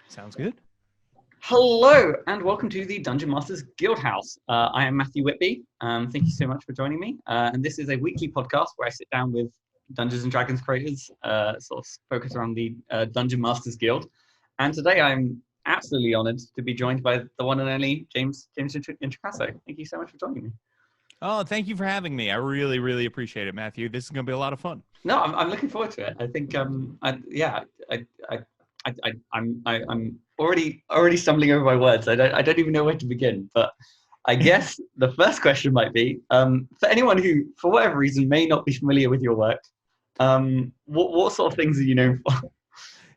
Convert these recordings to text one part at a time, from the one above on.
Sounds good. Hello, and welcome to the Dungeon Masters Guild House. I am Matthew Whitby. Thank you so much for joining me. And this is a weekly podcast where I sit down with Dungeons and Dragons creators, sort of focus around the Dungeon Masters Guild. And today I'm absolutely honoured to be joined by the one and only James Introcaso. Thank you so much for joining me. Oh, thank you for having me. I really, really appreciate it, Matthew. This is going to be a lot of fun. No, I'm looking forward to it. I think, I'm already stumbling over my words. I don't even know where to begin. But I guess the first question might be for anyone who, for whatever reason, may not be familiar with your work. What sort of things are you known for?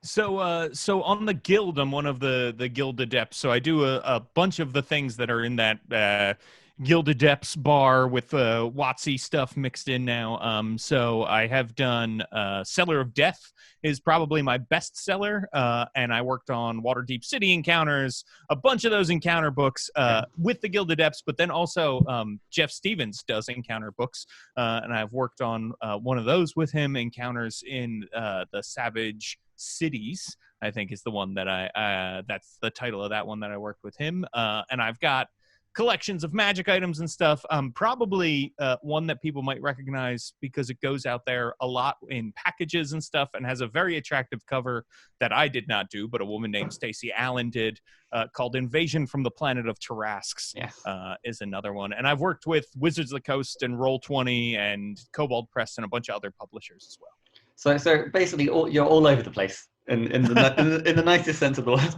So on the guild, I'm one of the Guild Adepts. So I do a bunch of the things that are in that Guild Adepts bar with WotC stuff mixed in now. So I have done Cellar of Death is probably my best seller, and I worked on Waterdeep City Encounters, a bunch of those encounter books with the Guild Adepts, but then also Jeff Stevens does encounter books, and I've worked on one of those with him, Encounters in the Savage Cities, I think is the one that that's the title of that one that I worked with him, and I've got collections of magic items and stuff. Probably one that people might recognize because it goes out there a lot in packages and stuff and has a very attractive cover that I did not do, but a woman named Stacey Allen did, called Invasion from the Planet of Tarrasques. Yes. Is another one. And I've worked with Wizards of the Coast and Roll20 and Kobold Press and a bunch of other publishers as well. So basically, you're all over the place in the nicest sense of the word.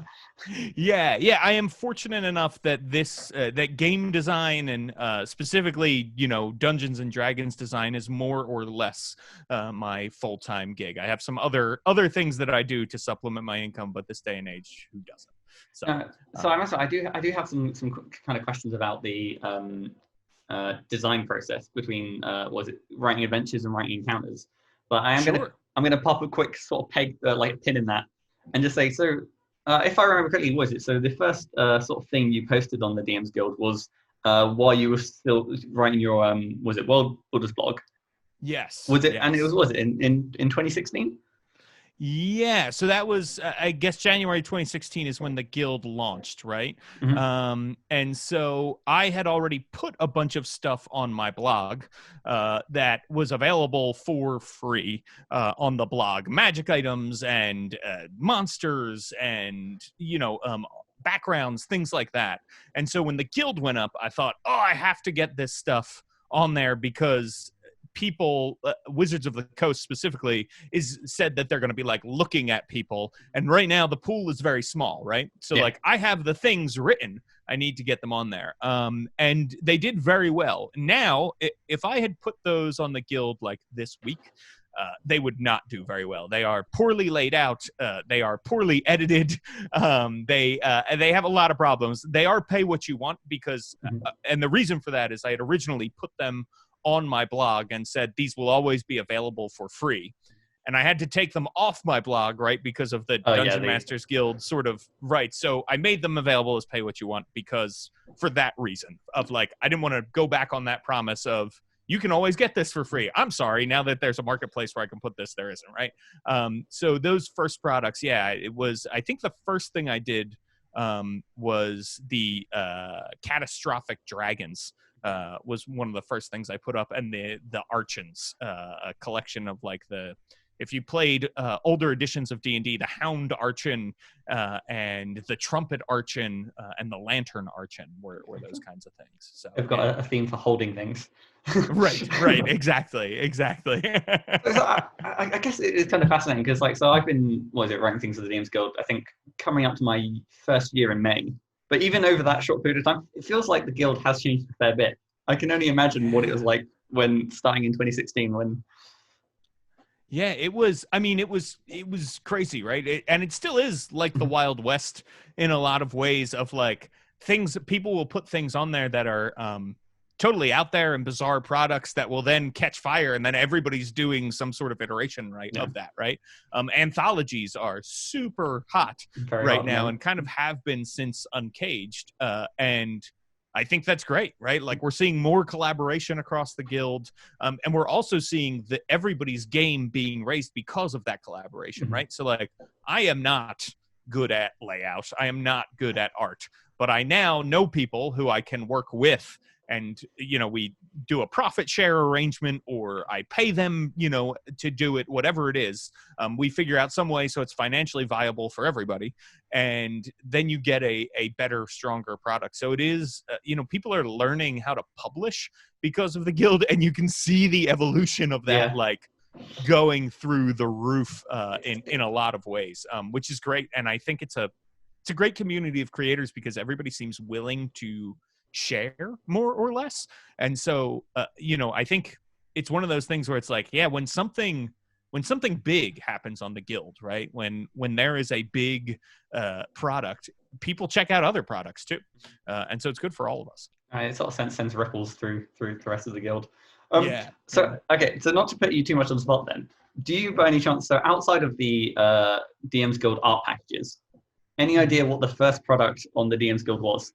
Yeah. I am fortunate enough that that game design and specifically, Dungeons and Dragons design is more or less my full-time gig. I have some other things that I do to supplement my income, but this day and age, who doesn't? I do have some kind of questions about the design process between writing adventures and writing encounters. But I'm gonna pop a quick sort of pin in that, and just say so. If I remember correctly, was it so? The first sort of thing you posted on the DMsGuild was while you were still writing your was it World Builders blog? Yes. Was it? Yes. And it was it in 2016? Yeah, so that was, I guess, January 2016 is when the guild launched, right? Mm-hmm. And so I had already put a bunch of stuff on my blog that was available for free on the blog. Magic items and monsters and, backgrounds, things like that. And so when the guild went up, I thought, I have to get this stuff on there because people, Wizards of the Coast specifically, said that they're going to be looking at people, and right now the pool is very small, right? So I have the things written, I need to get them on there, and they did very well. Now if I had put those on the guild this week, they would not do very well. They are poorly laid out. They are poorly edited. They have a lot of problems. They are pay what you want because, and the reason for that is I had originally put them on my blog and said these will always be available for free, and I had to take them off my blog, right, because of the Dungeon Masters Guild sort of right. So I made them available as pay what you want because for that reason of I didn't want to go back on that promise of you can always get this for free. I'm sorry, now that there's a marketplace where I can put this, there isn't, right? So those first products, it was, I think the first thing I did was the Catastrophic Dragons. Was one of the first things I put up, and the Archons, a collection of if you played older editions of D&D, the Hound Archon and the Trumpet Archon and the Lantern Archon were those kinds of things. So They've got a theme for holding things. right, exactly. I guess it's kind of fascinating because I've been writing things for the DMsGuild, I think coming up to my first year in May. But even over that short period of time, it feels like the guild has changed a fair bit. I can only imagine what it was like when starting in 2016 when... Yeah, it was crazy, right? And it still is like the Wild West in a lot of ways of things that people will put things on there that are totally out there and bizarre products that will then catch fire, and then everybody's doing some sort of iteration of that, right? Anthologies are super hot now and kind of have been since Uncaged, and I think that's great, right? We're seeing more collaboration across the guild, and we're also seeing everybody's game being raised because of that collaboration, right? So I am not good at layout. I am not good at art, but I now know people who I can work with, and we do a profit share arrangement, or I pay them to do it, whatever it is. We figure out some way so it's financially viable for everybody, and then you get a better, stronger product. So it is people are learning how to publish because of the guild, and you can see the evolution of that like going through the roof in a lot of ways, which is great. And I think it's a great community of creators because everybody seems willing to share more or less. And so I think it's one of those things where it's like, when something big happens on the guild, right, when there is a big product, people check out other products too, and so it's good for all of us. It sort of sends ripples through the rest of the guild. Okay, so not to put you too much on the spot then, do you by any chance, so outside of the DMsGuild art packages, any idea what the first product on the DMsGuild was?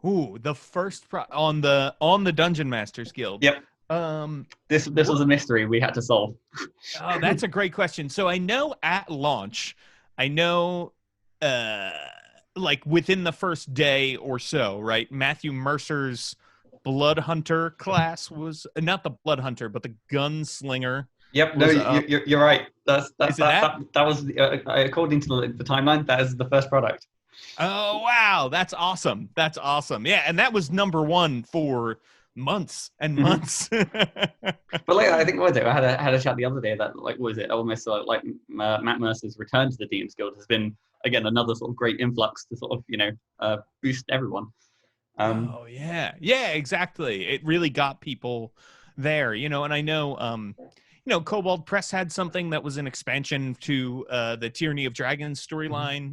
Ooh, the first on the Dungeon Masters Guild. Yep. This was a mystery we had to solve. Oh, that's a great question. So I know at launch, like within the first day or so, right? Matthew Mercer's Blood Hunter class was not the Blood Hunter, but the Gunslinger. Yep, no, you're right. That was according to the timeline. That is the first product. Oh wow, that's awesome! That's awesome. Yeah, and that was number one for months and months. But like, I think what was it? I had a chat the other day that like, was it almost like Matt Mercer's return to the DMsGuild has been again another sort of great influx to sort of boost everyone. Oh yeah, exactly. It really got people there, and I know. Kobold Press had something that was an expansion to the Tyranny of Dragons storyline.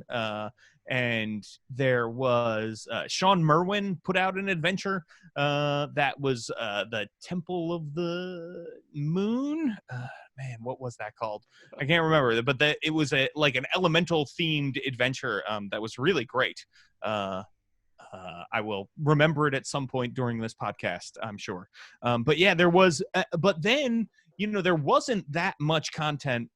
And there was Sean Merwin put out an adventure that was the Temple of the Moon. Man, what was that called? I can't remember. But it was like an elemental themed adventure that was really great. I will remember it at some point during this podcast, I'm sure. But yeah, there was. But then, there wasn't that much content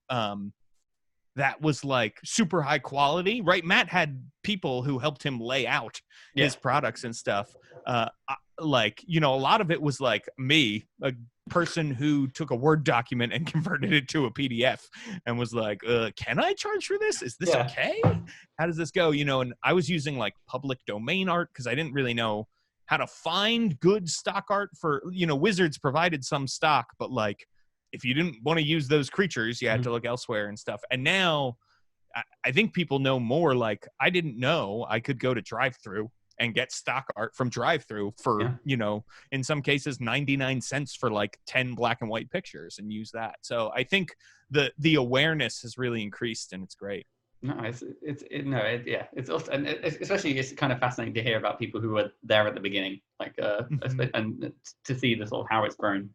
that was like super high quality, right? Matt had people who helped him lay out his products and stuff. A lot of it was like me, a person who took a Word document and converted it to a PDF and was like, can I charge for this? Is this okay? How does this go? And I was using like public domain art because I didn't really know how to find good stock art for, Wizards provided some stock, but like, if you didn't want to use those creatures, you had to look elsewhere and stuff. And now I think people know more. Like, I didn't know I could go to Drive-Thru and get stock art from Drive-Thru for, in some cases, 99 cents for like 10 black and white pictures and use that. So I think the awareness has really increased, and it's great. No, it's also, and especially it's kind of fascinating to hear about people who were there at the beginning, like and to see the sort of how it's grown.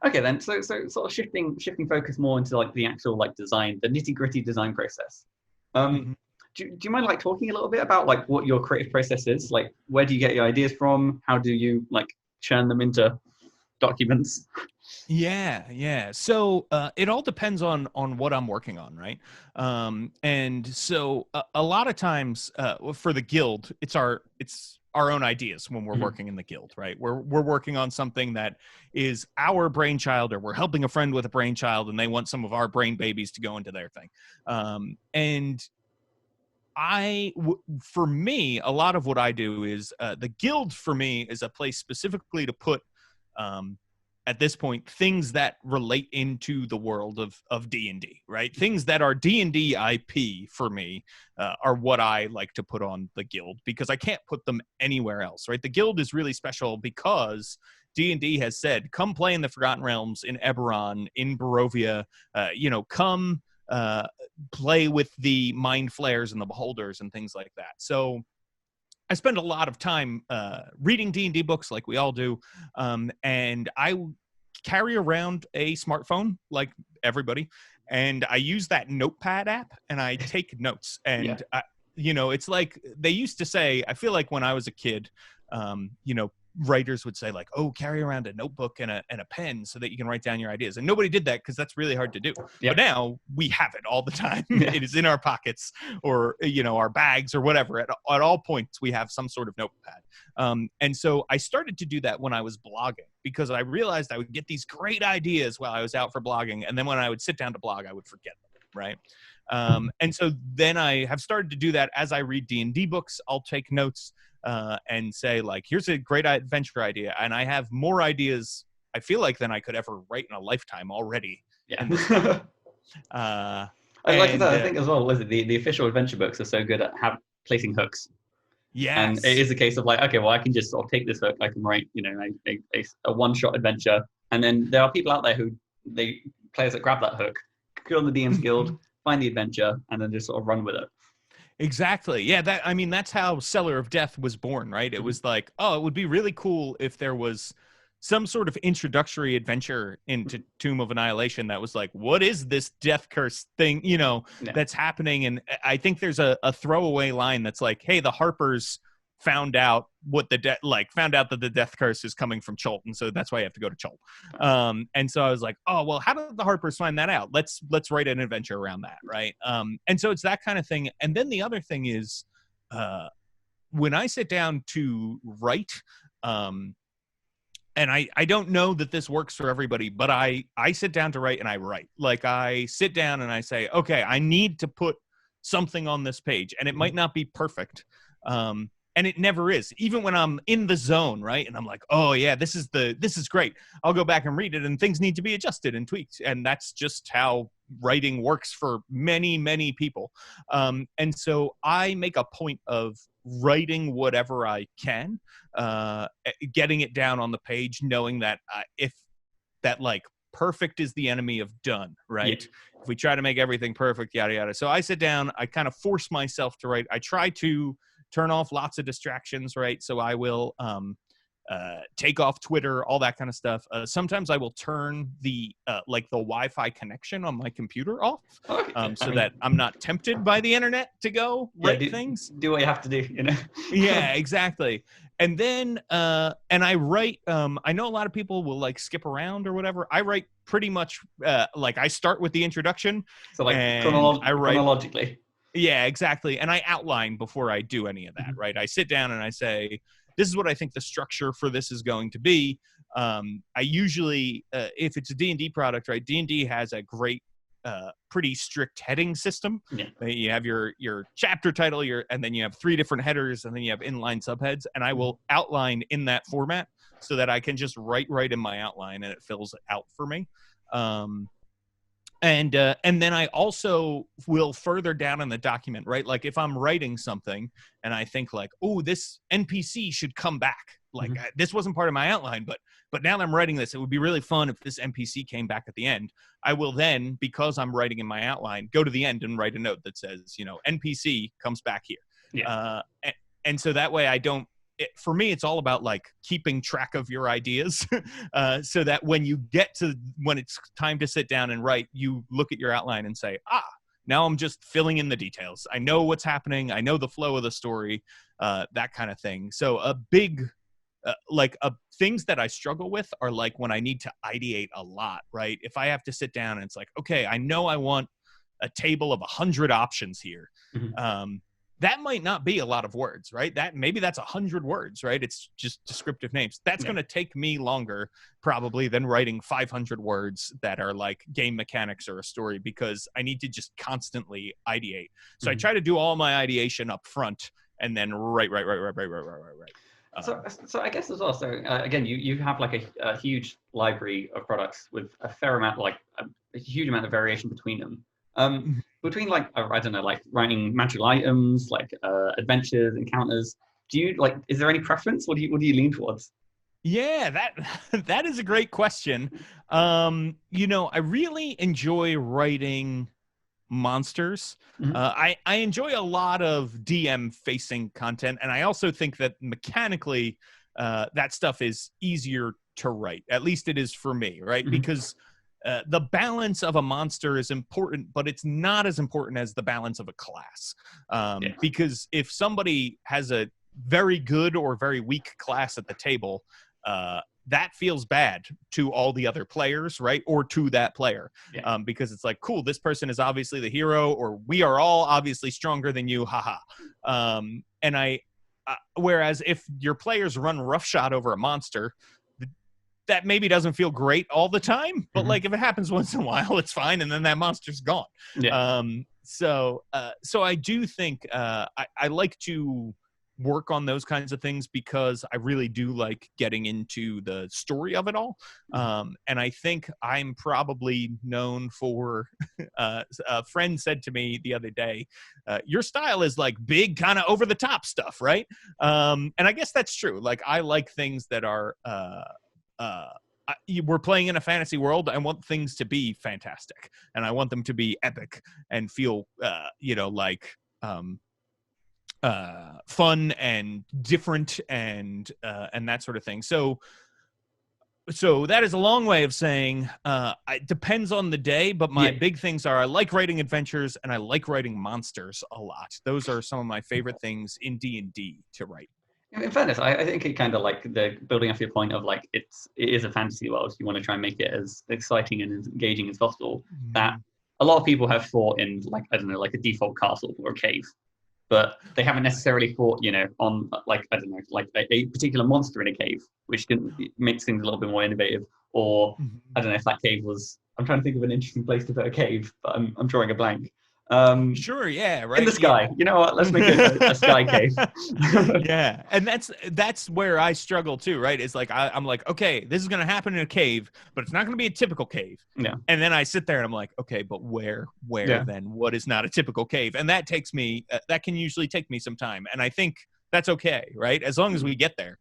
Okay then, so sort of shifting focus more into like the actual like design, the nitty-gritty design process. Do you mind like talking a little bit about like what your creative process is? Like, where do you get your ideas from? How do you like churn them into documents? Yeah. So it all depends on what I'm working on, right? And so a lot of times for the guild, it's our own ideas when we're working in the guild, right? We're working on something that is our brainchild, or we're helping a friend with a brainchild and they want some of our brain babies to go into their thing. And for me, a lot of what I do is the guild for me is a place specifically to put, at this point, things that relate into the world of D&D, right? Things that are D&D IP for me are what I like to put on the guild, because I can't put them anywhere else, right? The guild is really special because D&D has said, come play in the Forgotten Realms, in Eberron, in Barovia, come play with the Mind Flayers and the Beholders and things like that. So I spend a lot of time reading D&D books like we all do, and I carry around a smartphone like everybody, and I use that notepad app and I take notes. And it's like they used to say, I feel like when I was a kid, writers would say like, oh, carry around a notebook and a pen so that you can write down your ideas. And nobody did that because that's really hard to do. But now we have it all the time. It is in our pockets or, our bags or whatever. At all points, we have some sort of notepad. And so I started to do that when I was blogging because I realized I would get these great ideas while I was out for blogging. And then when I would sit down to blog, I would forget them, right? And so then I have started to do that as I read D&D books. I'll take notes and say like, here's a great adventure idea. And I have more ideas, I feel like, than I could ever write in a lifetime already. Yeah. I think as well, the official adventure books are so good at placing hooks. Yes. And it is a case of like, okay, well, I can just sort of take this hook. I can write, a one-shot adventure. And then there are people out there players that grab that hook, go on the DMsGuild, find the adventure, and then just sort of run with it. Exactly. Yeah. That's how Cellar of Death was born, right? It was like, oh, it would be really cool if there was some sort of introductory adventure into Tomb of Annihilation that was like, what is this death curse thing, that's happening? And I think there's a throwaway line that's like, hey, the Harpers found out found out that the death curse is coming from Chult, and so that's why you have to go to Chult. And so I was like, oh well, how did the Harpers find that out? Let's write an adventure around that, right? And so it's that kind of thing. And then the other thing is, when I sit down to write, and I don't know that this works for everybody, but I sit down to write and I write. Like I sit down and I say, okay, I need to put something on this page, and it might not be perfect. And it never is, even when I'm in the zone, right? And I'm like, oh yeah, this is great. I'll go back and read it, and things need to be adjusted and tweaked. And that's just how writing works for many, many people. And so I make a point of writing whatever I can, getting it down on the page, knowing that if that like perfect is the enemy of done, right? Yeah. If we try to make everything perfect, yada, yada. So I sit down, I kind of force myself to write. I try to turn off lots of distractions, right? So I will take off Twitter, all that kind of stuff. Sometimes I will turn the Wi-Fi connection on my computer off, that I'm not tempted by the internet to go write things. Do what you have to do, Yeah, exactly. And then I write. I know a lot of people will like skip around or whatever. I write pretty much I start with the introduction. So like chronologically. Yeah, exactly. And I outline before I do any of that, right? I sit down and I say, this is what I think the structure for this is going to be. I usually, if it's a D&D product, right, D&D has a great, pretty strict heading system. Yeah. You have your chapter title, and then you have 3 different headers, and then you have inline subheads. And I will outline in that format so that I can just write right in my outline and it fills out for me. And then I also will further down in the document, right? Like if I'm writing something and I think like, oh, this NPC should come back. Like this wasn't part of my outline, but now that I'm writing this, it would be really fun if this NPC came back at the end. I will then, because I'm writing in my outline, go to the end and write a note that says, NPC comes back here. Yeah. And so that way I don't, for me, it's all about like keeping track of your ideas so that when it's time to sit down and write, you look at your outline and say, now I'm just filling in the details. I know what's happening. I know the flow of the story, that kind of thing. So a big, things that I struggle with are like when I need to ideate a lot, right? If I have to sit down and it's like, okay, I know I want a table of 100 options here. That might not be a lot of words, right? Maybe that's 100 words, right? It's just descriptive names. That's going to take me longer probably than writing 500 words that are like game mechanics or a story, because I need to just constantly ideate. So I try to do all my ideation up front and then write. So I guess as well, so again, you have like a huge library of products with a fair amount, like a huge amount of variation between them. Between like, I don't know, like writing magical items, like adventures, encounters, is there any preference? What do you lean towards? Yeah, that is a great question. I really enjoy writing monsters. I enjoy a lot of DM facing content, and I also think that mechanically that stuff is easier to write. At least it is for me, right? Because the balance of a monster is important, but it's not as important as the balance of a class. Because if somebody has a very good or very weak class at the table, that feels bad to all the other players, right? Or to that player. Yeah. Because it's like, cool, this person is obviously the hero, or we are all obviously stronger than you, haha. Whereas if your players run roughshod over a monster, that maybe doesn't feel great all the time, but like if it happens once in a while, it's fine, and then that monster's gone. Yeah. So I do think I like to work on those kinds of things because I really do like getting into the story of it all. And I think I'm probably known for, a friend said to me the other day, your style is like big, kind of over the top stuff, right? And I guess that's true. Like I like things that are, we're playing in a fantasy world. I want things to be fantastic, and I want them to be epic and feel, fun and different and that sort of thing. So that is a long way of saying it depends on the day, but my big things are I like writing adventures and I like writing monsters a lot. Those are some of my favorite things in D&D to write. In fairness, I think it kind of like the building off your point of like it is a fantasy world. You want to try and make it as exciting and as engaging as possible. That a lot of people have thought in like, I don't know, like a default castle or a cave, but they haven't necessarily thought, on like, I don't know, like a particular monster in a cave, which makes things a little bit more innovative. Or I don't know if that cave was. I'm trying to think of an interesting place to put a cave, but I'm drawing a blank. Sure, yeah, right. In the sky. Yeah. You know what? Let's make it a sky cave. Yeah, and that's where I struggle too, right? It's like I'm like, okay, this is gonna happen in a cave, but it's not gonna be a typical cave. Yeah. And then I sit there and I'm like, okay, but where then? What is not a typical cave? And that takes me. That can usually take me some time, and I think that's okay, right? As long as we get there.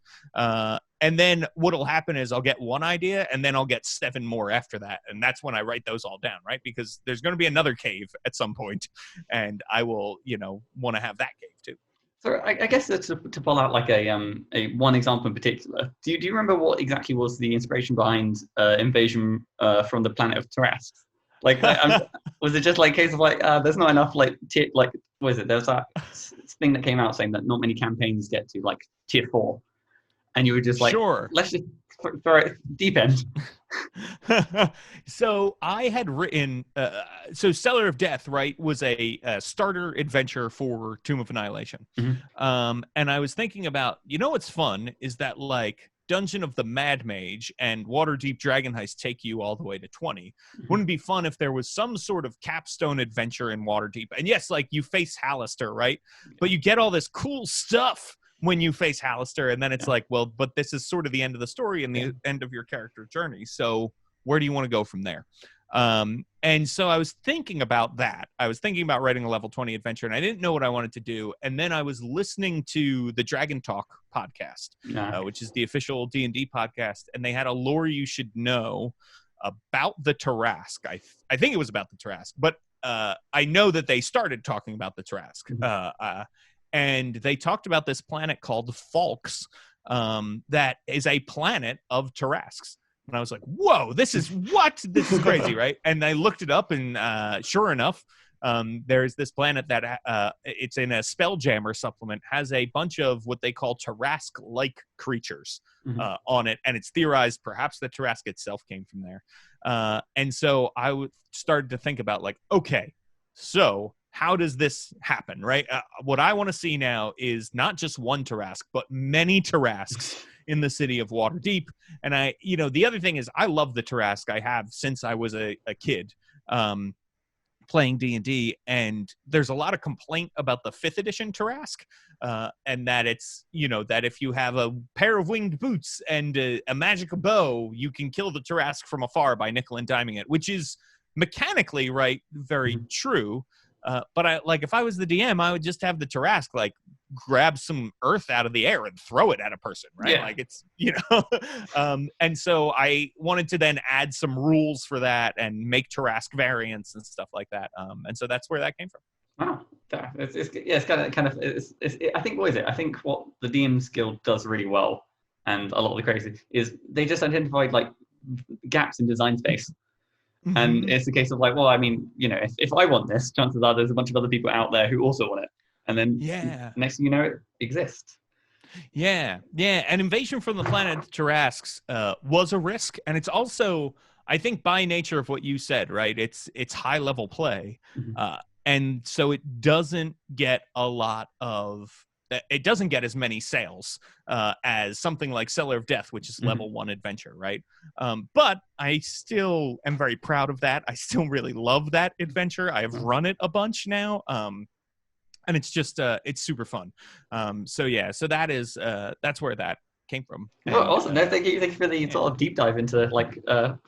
And then what'll happen is I'll get one idea and then I'll get 7 more after that. And that's when I write those all down, right? Because there's going to be another cave at some point and I will, want to have that cave too. So I guess to pull out like a one example in particular, do you remember what exactly was the inspiration behind invasion from the planet of Tarrasque? Like, was it just like a case of like, there's not enough like what is it? There's that thing that came out saying that not many campaigns get to like tier 4. And you were just like, sure, let's just throw it deep end. So I had written, so Cellar of Death, right, was a starter adventure for Tomb of Annihilation. And I was thinking about, what's fun is that like Dungeon of the Mad Mage and Waterdeep Dragon Heist take you all the way to 20. Wouldn't it be fun if there was some sort of capstone adventure in Waterdeep? And yes, like you face Hallister, right? But you get all this cool stuff when you face Hallister, and then it's like, well, but this is sort of the end of the story and the end of your character journey. So where do you want to go from there? And so I was thinking about that. I was thinking about writing a level 20 adventure, and I didn't know what I wanted to do. And then I was listening to the Dragon Talk podcast, which is the official D&D podcast, and they had a lore you should know about the Tarrasque. I think it was about the Tarrasque, but I know that they started talking about the Tarrasque. And they talked about this planet called Falks that is a planet of Tarrasques. And I was like, whoa, this is crazy, right? And I looked it up, and sure enough, there's this planet that it's in a Spelljammer supplement, has a bunch of what they call Tarrasque-like creatures on it. And it's theorized perhaps the Tarrasque itself came from there. And so I started to think about like, okay, so how does this happen, right? What I want to see now is not just one Tarrasque, but many Tarrasques in the city of Waterdeep. And the other thing is I love the Tarrasque. I have since I was a kid playing D&D, and there's a lot of complaint about the 5th edition Tarrasque, and that it's, that if you have a pair of winged boots and a magic bow, you can kill the Tarrasque from afar by nickel and diming it, which is mechanically, right, very true. But if I was the DM, I would just have the Tarrasque like grab some earth out of the air and throw it at a person, right? Yeah. Like it's, and so I wanted to then add some rules for that and make Tarrasque variants and stuff like that. And so that's where that came from. Wow, it's kind of. I think what is it? I think what the DMsGuild does really well, and a lot of the crazy is they just identified like gaps in design space. And it's a case of like, well, I mean, if I want this, chances are there's a bunch of other people out there who also want it. And then next thing you know, it exists. Yeah, yeah. And Invasion from the Planet Tarrasques was a risk, and it's also, I think, by nature of what you said, right? It's high level play, Mhm. and so it doesn't get a lot of. It doesn't get as many sales as something like Cellar of Death, which is level 1 adventure, right? But I still am very proud of that. I still really love that adventure. I have run it a bunch now. And it's just it's super fun. So yeah, so that is that's where that came from. Well, And awesome. No, thank you for the yeah, sort of deep dive into like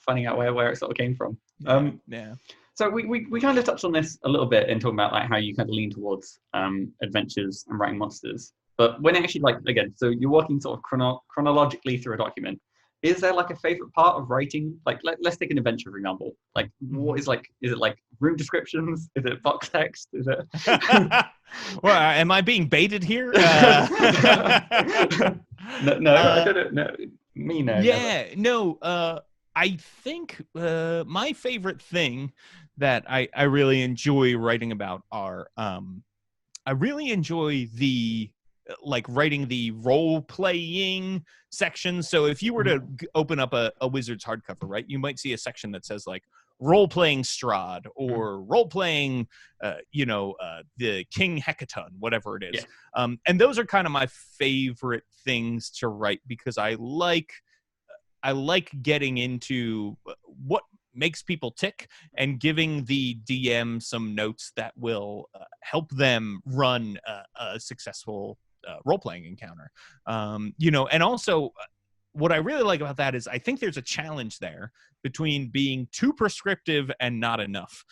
finding out where it sort of came from. yeah, yeah. So we kind of touched on this a little bit in talking about like how you kind of lean towards adventures and writing monsters. But when actually like again, so you're working sort of chronologically through a document. Is there like a favorite part of writing? Like let's take an adventure for example. Like what is like is it like room descriptions? Is it box text? Is it? Well, am I being baited here? No, I don't know. No, me no. Yeah, Never. no. I think my favorite thing that I really enjoy writing about are I really enjoy the like writing the role playing section. So if you were to open up a Wizards hardcover, right, you might see a section that says like role playing Strahd or role playing, the King Hecaton, whatever it is. Yeah. And those are kind of my favorite things to write because I like getting into what makes people tick and giving the DM some notes that will help them run a successful role-playing encounter. And also what I really like about that is I think there's a challenge there between being too prescriptive and not enough.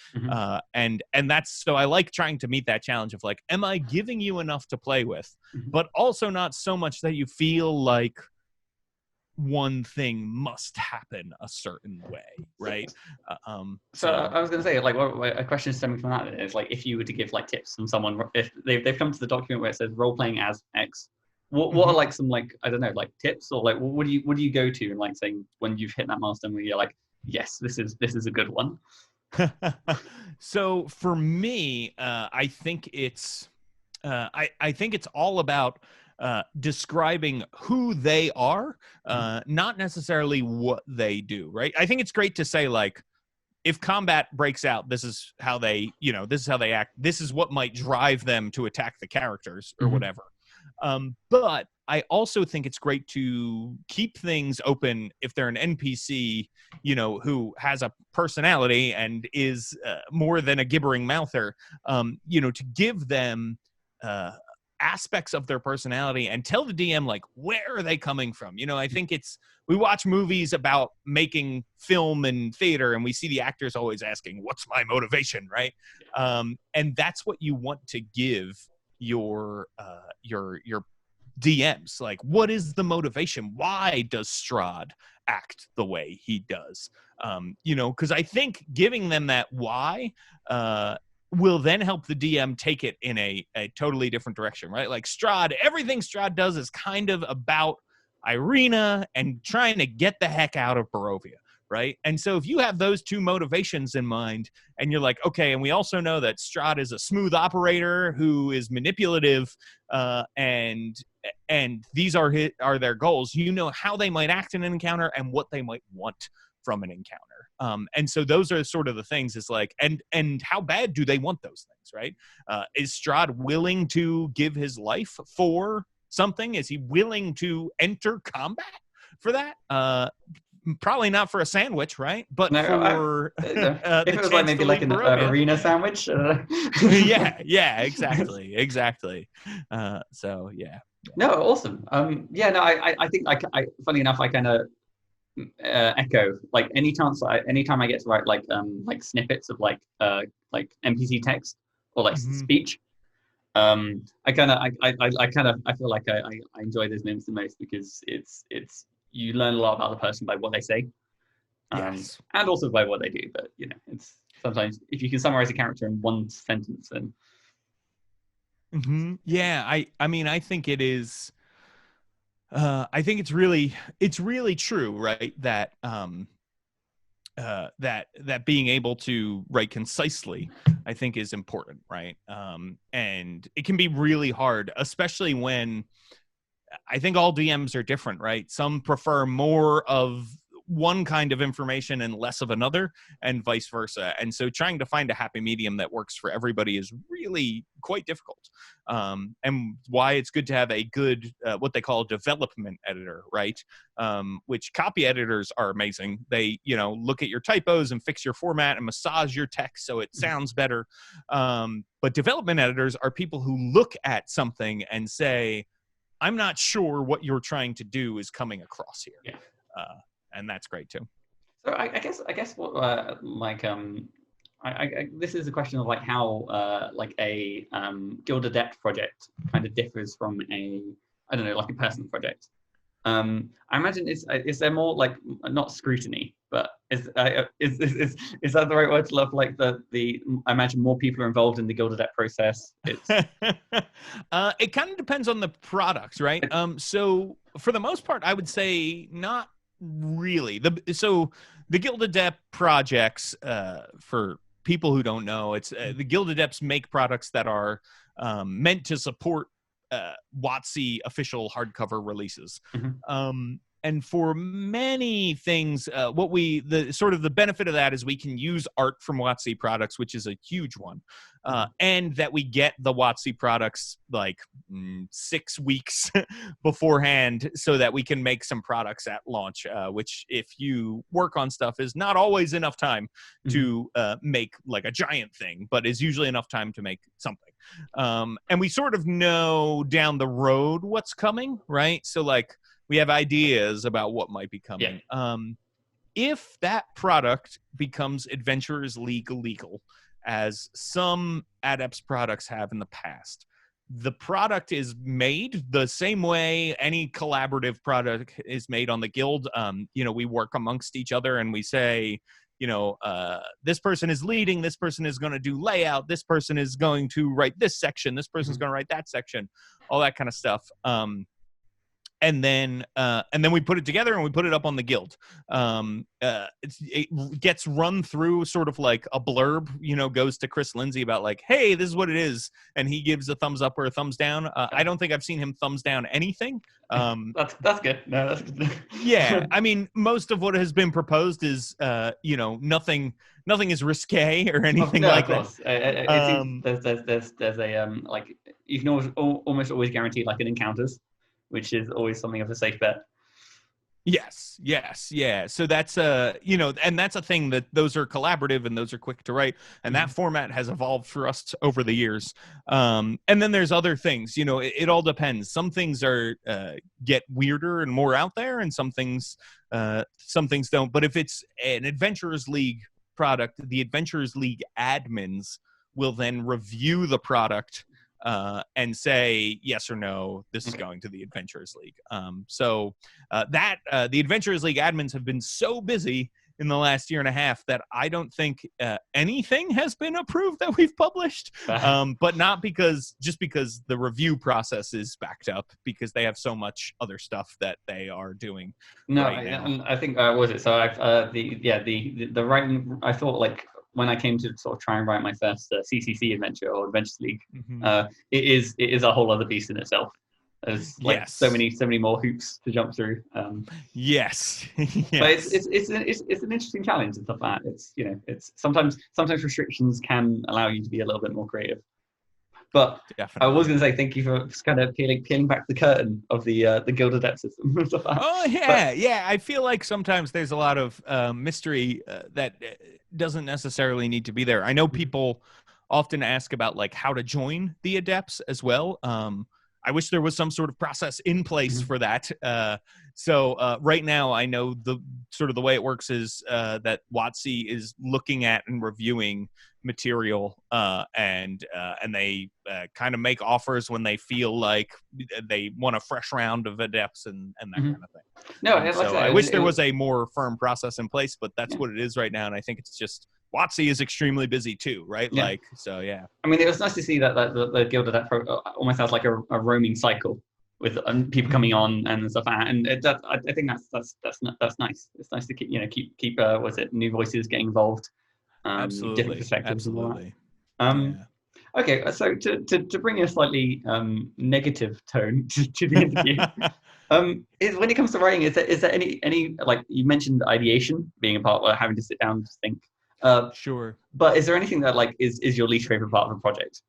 And that's, so I like trying to meet that challenge of like, am I giving you enough to play with, but also not so much that you feel like one thing must happen a certain way, right? So I was going to say, like, a question stemming from that is like, if you were to give like tips from someone, if they've come to the document where it says role playing as X, what are like some like I don't know like tips or like what do you go to and like saying when you've hit that milestone where you're like, yes, this is a good one. So for me, I think it's I think it's all about describing who they are, not necessarily what they do, right? I think it's great to say, like, if combat breaks out, this is how they, this is how they act. This is what might drive them to attack the characters or whatever. But I also think it's great to keep things open if they're an NPC, who has a personality and is more than a gibbering mouther, to give them aspects of their personality and tell the DM like where are they coming from. I think we watch movies about making film and theater and we see the actors always asking what's my motivation, right? And that's what you want to give your DMs, like what is the motivation? Why does Strahd act the way he does? Because I think giving them that why will then help the DM take it in a totally different direction, right? Like everything Strahd does is kind of about Irina and trying to get the heck out of Barovia, right? And so if you have those two motivations in mind and you're like, okay, and we also know that Strahd is a smooth operator who is manipulative, and these are their goals, how they might act in an encounter and what they might want from an encounter. And so those are sort of the things. Is like, and how bad do they want those things, right? Is Strahd willing to give his life for something? Is he willing to enter combat for that? Probably not for a sandwich, right? But no, for if it was like maybe like an arena sandwich. yeah, exactly. So yeah. No, awesome. Yeah, no, I think I funny enough, I kind of echo like anytime I get to write like snippets of like NPC text or like speech. I feel like I enjoy those moments the most because it's you learn a lot about the person by what they say, Yes. and also by what they do. But it's sometimes if you can summarize a character in one sentence, then yeah, I mean I think it is. I think it's really true, right? That that being able to write concisely, I think, is important, right? And it can be really hard, especially when I think all DMs are different, right? Some prefer more of one kind of information and less of another, and vice versa. And so trying to find a happy medium that works for everybody is really quite difficult. And why it's good to have a good, what they call a development editor, right? Which copy editors are amazing. They, look at your typos and fix your format and massage your text so it sounds better. But development editors are people who look at something and say, I'm not sure what you're trying to do is coming across here. Yeah. And that's great too. So I guess what this is a question of like how like a Guild Adept project kind of differs from a like a personal project. I imagine is there more like not scrutiny, but is that the right word to love? Like I imagine more people are involved in the Guild Adept process. It's it kind of depends on the products, right? So for the most part, I would say not really. So the Guild Adept projects, for people who don't know, it's the Guild Adepts make products that are meant to support WotC official hardcover releases. And for many things, the benefit of that is we can use art from WotC products, which is a huge one, and that we get the WotC products like 6 weeks beforehand, so that we can make some products at launch. Which, if you work on stuff, is not always enough time to make like a giant thing, but is usually enough time to make something. And we sort of know down the road what's coming, right? So like, we have ideas about what might be coming. Yeah. If that product becomes Adventurers League legal, as some Adepts products have in the past, the product is made the same way any collaborative product is made on the Guild. We work amongst each other and we say, this person is leading, this person is going to do layout, this person is going to write this section, this person's going to write that section, all that kind of stuff. And then we put it together and we put it up on the Guild. It gets run through sort of like a blurb, goes to Chris Lindsay about like, hey, this is what it is. And he gives a thumbs up or a thumbs down. I don't think I've seen him thumbs down anything. That's good. No, that's good. Yeah. I mean, most of what has been proposed is, nothing is risque or anything like that. There's a, like, you can almost always guarantee like an encounters, which is always something of a safe bet. Yes, yeah. So that's and that's a thing, that those are collaborative and those are quick to write, and that format has evolved for us over the years. And then there's other things. It all depends. Some things are get weirder and more out there, and some things don't. But if it's an Adventurers League product, the Adventurers League admins will then review the product and say yes or no, this is going to the Adventurers League. So the Adventurers League admins have been so busy in the last year and a half that I don't think anything has been approved that we've published. But not because the review process is backed up, because they have so much other stuff that they are doing. No, right now. I think was it. So I've the writing. I thought like, when I came to sort of try and write my first CCC adventure or Adventures League, it is a whole other beast in itself. There's like so many more hoops to jump through. Yes. But it's an interesting challenge and stuff like that. It's sometimes restrictions can allow you to be a little bit more creative. But definitely. I was going to say thank you for kind of peeling back the curtain of the Guild Adept system. Oh yeah, I feel like sometimes there's a lot of mystery that doesn't necessarily need to be there. I know people often ask about like how to join the Adepts as well. I wish there was some sort of process in place for that. So right now, I know the way it works is that WotC is looking at and reviewing material, and they kind of make offers when they feel like they want a fresh round of Adepts and that kind of thing. No, I wish there was a more firm process in place, but that's what it is right now, and I think it's just WotC is extremely busy too, right? Yeah. I mean, it was nice to see that the Guild Adept almost has like a roaming cycle with people coming on and stuff, and I think that's nice. It's nice to keep new voices getting involved, absolutely, different perspectives. Absolutely. Okay, so to bring a slightly negative tone to the interview, when it comes to writing, is there any like you mentioned ideation being a part of having to sit down and just think. Sure. But is there anything that like is your least favorite part of a project?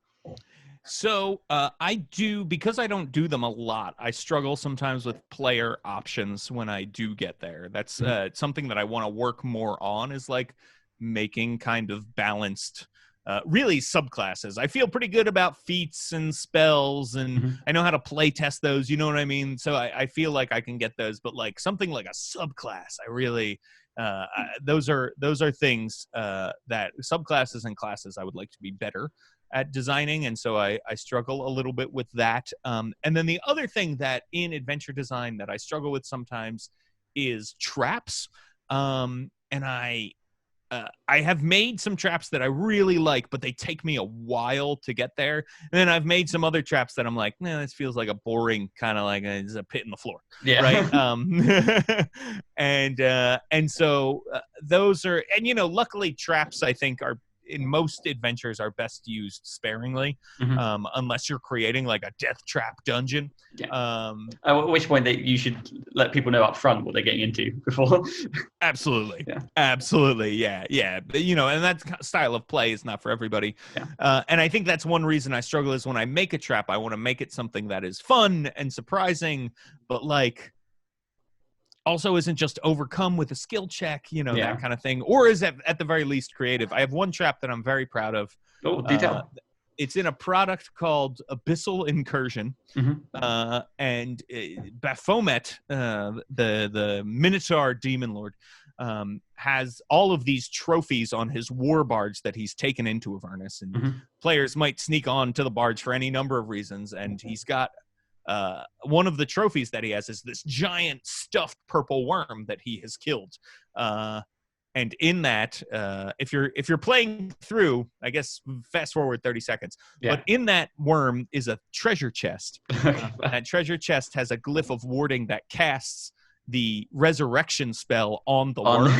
So I do, because I don't do them a lot, I struggle sometimes with player options when I do get there. That's something that I want to work more on, is like making kind of balanced really subclasses. I feel pretty good about feats and spells, and I know how to play test those, you know what I mean? So I feel like I can get those, but like something like a subclass, I really those are things that subclasses and classes I would like to be better at designing, and so I struggle a little bit with that. And then the other thing that in adventure design that I struggle with sometimes is traps. And I have made some traps that I really like, but they take me a while to get there. And then I've made some other traps that I'm like, man, this feels like a boring kind of like it's a pit in the floor, right? And so those are, and luckily traps I think are in most adventures are best used sparingly, unless you're creating like a death trap dungeon. At which point you should let people know up front what they're getting into before. Absolutely. Yeah. And that style of play is not for everybody. And I think that's one reason I struggle is when I make a trap, I want to make it something that is fun and surprising, but like also isn't just overcome with a skill check, that kind of thing, or is at the very least creative. I have one trap that I'm very proud of. Oh, detail. It's in a product called Abyssal Incursion, and Baphomet, the Minotaur Demon Lord, has all of these trophies on his war barge that he's taken into Avernus, and players might sneak on to the barge for any number of reasons, and he's got one of the trophies that he has is this giant stuffed purple worm that he has killed. And in that, if you're playing through, I guess fast forward 30 seconds, but in that worm is a treasure chest. That treasure chest has a glyph of warding that casts the resurrection spell on the worm.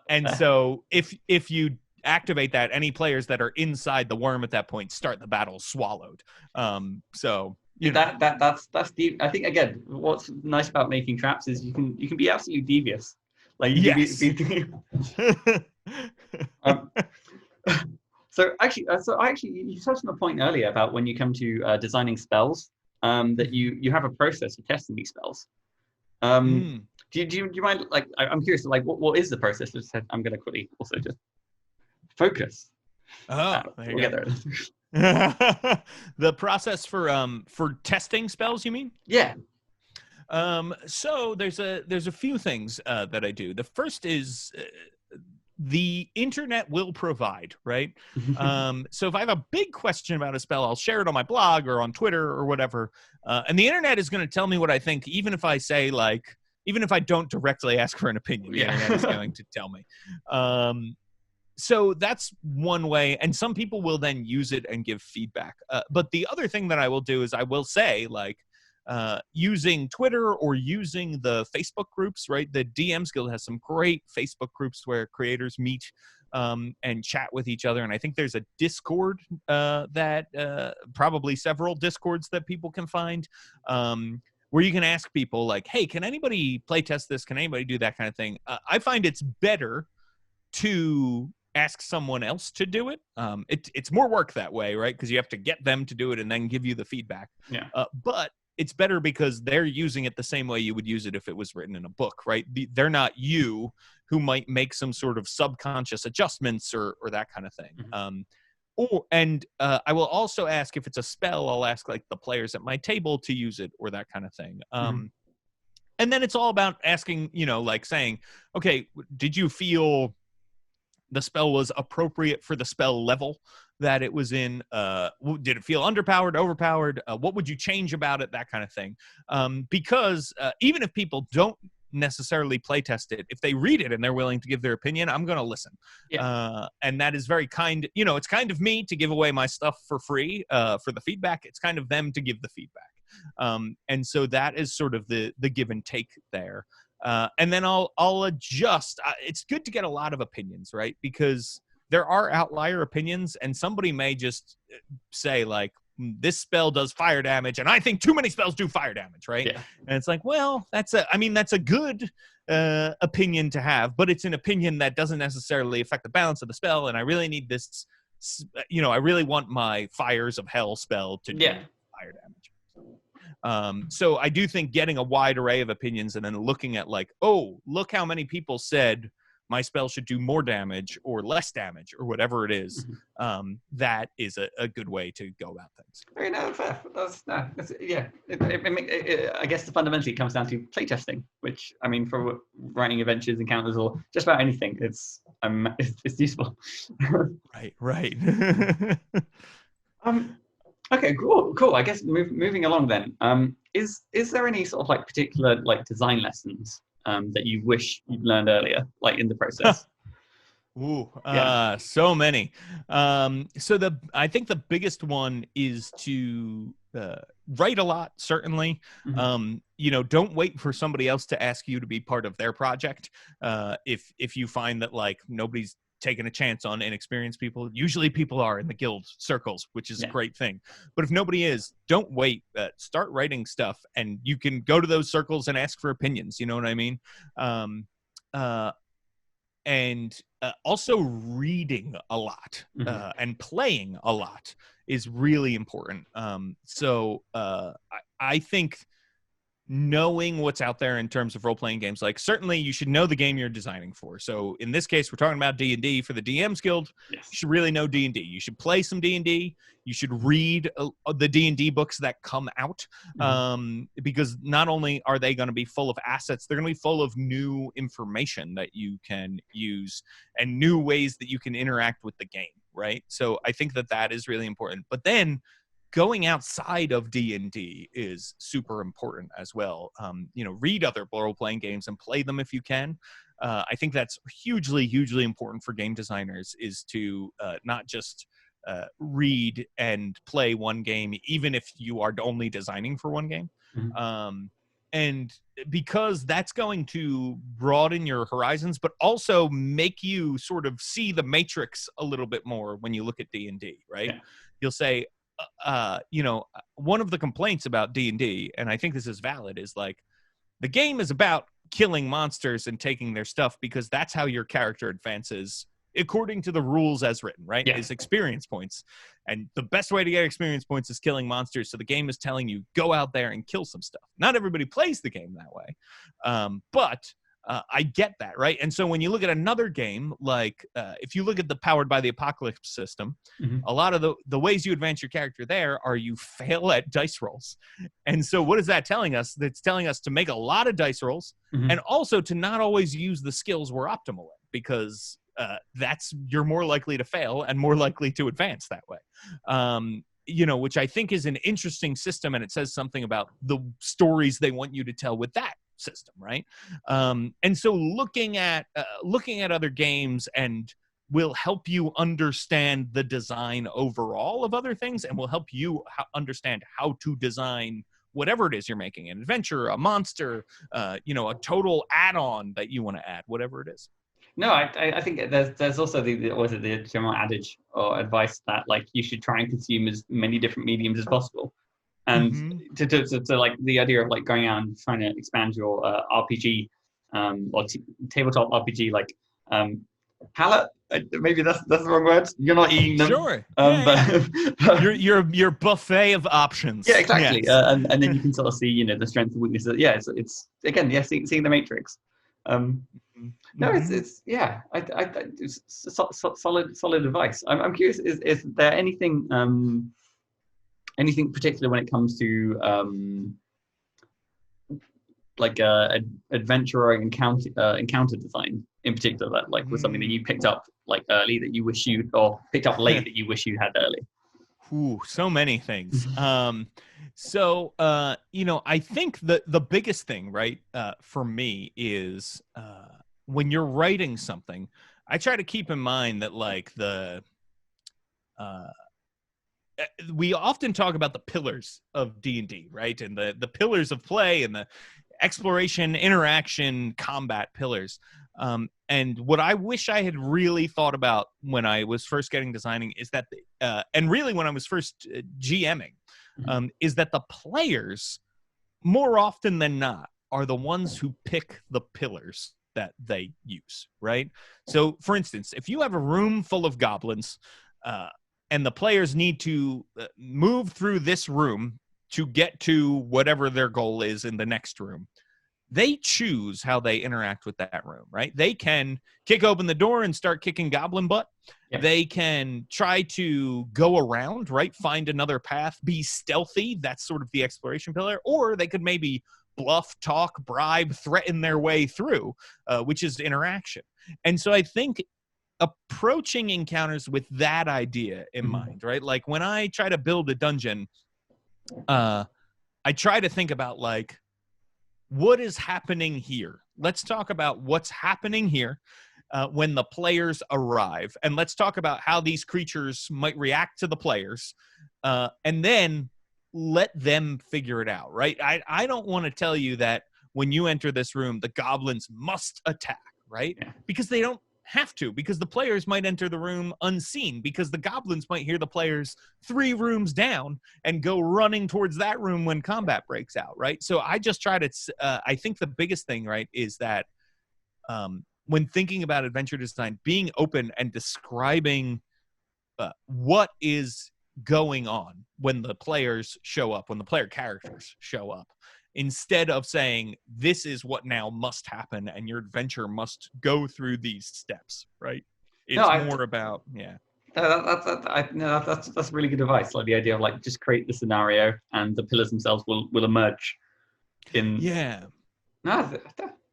And so if you activate that, any players that are inside the worm at that point start the battle swallowed. So that's deep. I think again, what's nice about making traps is you can be absolutely devious. Like you can so actually, you touched on a point earlier about when you come to designing spells, that you have a process for testing these spells. Do you mind? Like, I'm curious. Like, what is the process? I'm going to quickly also just focus. There you go. The process for testing spells, you mean? Yeah. So there's a few things that I do. The first is the internet will provide, right? So if I have a big question about a spell, I'll share it on my blog or on Twitter or whatever. And the internet is going to tell me what I think, even if I say even if I don't directly ask for an opinion, the internet is going to tell me. So that's one way, and some people will then use it and give feedback. But the other thing that I will do is I will say, like, using Twitter or using the Facebook groups, right? The DMsGuild has some great Facebook groups where creators meet and chat with each other. And I think there's a Discord that probably several Discords that people can find where you can ask people like, hey, can anybody play test this? Can anybody do that kind of thing? I find it's better to ask someone else to do it. It's more work that way, right? Because you have to get them to do it and then give you the feedback. But it's better because they're using it the same way you would use it if it was written in a book, right? They're not you who might make some sort of subconscious adjustments or that kind of thing. I will also ask if it's a spell, I'll ask like the players at my table to use it or that kind of thing. And then it's all about asking, like saying, okay, did you feel the spell was appropriate for the spell level that it was in? Did it feel underpowered, overpowered? What would you change about it? That kind of thing. Because even if people don't necessarily play test it, if they read it and they're willing to give their opinion, I'm going to listen. And that is very kind. It's kind of me to give away my stuff for free for the feedback. It's kind of them to give the feedback. And so that is sort of the give and take there. And then I'll adjust. It's good to get a lot of opinions, right? Because there are outlier opinions, and somebody may just say like, this spell does fire damage, and I think too many spells do fire damage, right? Yeah. And it's like, well, that's a good opinion to have, but it's an opinion that doesn't necessarily affect the balance of the spell, and I really need this, I really want my Fires of Hell spell to do fire damage. So I do think getting a wide array of opinions and then looking at like, oh, look how many people said my spell should do more damage or less damage or whatever it is, that is a good way to go about things. Very fair. I guess fundamentally it comes down to playtesting, which, I mean, for writing adventures, encounters, or just about anything, it's useful. Right. Okay, cool. I guess moving along then. Is there any sort of like particular like design lessons that you wish you'd learned earlier, like in the process? So many. I think the biggest one is to write a lot, certainly. Don't wait for somebody else to ask you to be part of their project. If you find that like nobody's taking a chance on inexperienced people, usually people are in the guild circles, which is a great thing. But if nobody is, don't wait. Start writing stuff, and you can go to those circles and ask for opinions. You know what I mean? And also reading a lot and playing a lot is really important. I think knowing what's out there in terms of role-playing games, like certainly you should know the game you're designing for. So in this case, we're talking about D&D for the DMsGuild. Yes. You should really know D&D. You should play some D&D. You should read the D&D books that come out, because not only are they going to be full of assets, they're going to be full of new information that you can use and new ways that you can interact with the game, right? So I think that is really important. But then going outside of D&D is super important as well. Read other role-playing games and play them if you can. I think that's hugely, hugely important for game designers, is to not just read and play one game, even if you are only designing for one game. And because that's going to broaden your horizons, but also make you sort of see the matrix a little bit more when you look at D&D, right? Yeah. You'll say, one of the complaints about D&D, and I think this is valid, is like the game is about killing monsters and taking their stuff because that's how your character advances according to the rules as written, right? Yeah. Is experience points. And the best way to get experience points is killing monsters. So the game is telling you, go out there and kill some stuff. Not everybody plays the game that way. But I get that, right? And so when you look at another game, like if you look at the Powered by the Apocalypse system, a lot of the ways you advance your character there are you fail at dice rolls. And so what is that telling us? That's telling us to make a lot of dice rolls and also to not always use the skills we're optimal in, because you're more likely to fail and more likely to advance that way. Which I think is an interesting system, and it says something about the stories they want you to tell with that system, right? And so looking at other games and will help you understand the design overall of other things, and will help you understand how to design whatever it is you're making, an adventure, a monster, a total add-on that you want to add, whatever it is. No, I think there's also the general adage or advice that like you should try and consume as many different mediums as possible, and to like the idea of like going out and trying to expand your RPG or tabletop RPG, like palette. Maybe that's the wrong word. You're not eating them. Sure. But your buffet of options. Yeah, exactly. Yes. And then you can sort of see the strengths and weaknesses. Yeah, it's again, seeing the matrix. No, it's solid advice. I'm curious. Is there anything particular when it comes to adventure or encounter design in particular that like was something that you picked up like early that you wish you, or picked up late that you wish you had early? So many things. I think the biggest thing, right, for me is when you're writing something, I try to keep in mind that like we often talk about the pillars of D&D, right? And the pillars of play and exploration, interaction, combat pillars. And what I wish I had really thought about when I was first getting designing is that, and really when I was first GMing, is that the players, more often than not, are the ones who pick the pillars that they use, right? So, for instance, if you have a room full of goblins, and the players need to move through this room to get to whatever their goal is in the next room, they choose how they interact with that room, right? They can kick open the door and start kicking goblin butt. Yeah. They can try to go around, right? Find another path, be stealthy. That's sort of the exploration pillar. Or they could maybe bluff, talk, bribe, threaten their way through, which is interaction. And so I think approaching encounters with that idea in mind, right? Like when I try to build a dungeon, I try to think about like, what is happening here? Let's talk about what's happening here when the players arrive. And let's talk about how these creatures might react to the players. And then let them figure it out, right? I don't want to tell you that when you enter this room, the goblins must attack, right? Yeah. Because they don't have to, because the players might enter the room unseen, because the goblins might hear the players 3 rooms down and go running towards that room when combat breaks out, right? So I just try to, I think the biggest thing, right, is that when thinking about adventure design, being open and describing what is going on when the players show up, when the player characters show up, instead of saying this is what now must happen and your adventure must go through these steps, right? It's more about that's really good advice. Like the idea of like just create the scenario and the pillars themselves will emerge in. Yeah. No,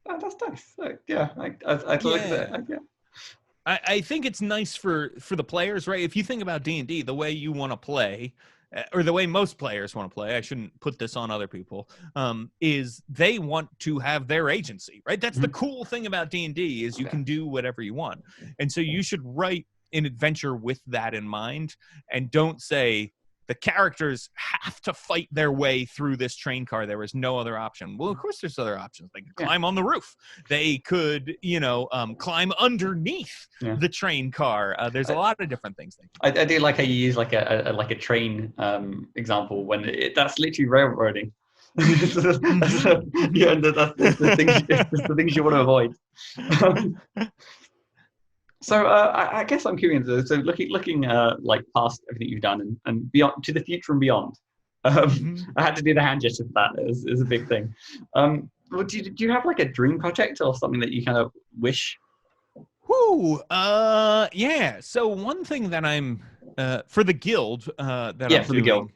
that's nice. Yeah, I like that. Yeah. I think it's nice for the players, right? If you think about D&D, the way you want to play, or the way most players want to play, I shouldn't put this on other people, is they want to have their agency, right? That's the cool thing about D&D is you can do whatever you want. And so you should write an adventure with that in mind, and don't say the characters have to fight their way through this train car. There is no other option. Well, of course there's other options. They could climb on the roof. They could, climb underneath the train car. There's a lot of different things. I do like how you use like a train example when that's literally railroading. That's the things you want to avoid. So I guess I'm curious. So looking like past everything you've done and beyond to the future and beyond. I had to do the hand gesture for that. It was a big thing. Do you have like a dream project or something that you kind of wish? Yeah. So one thing that I'm for the guild that I'm doing, the guild,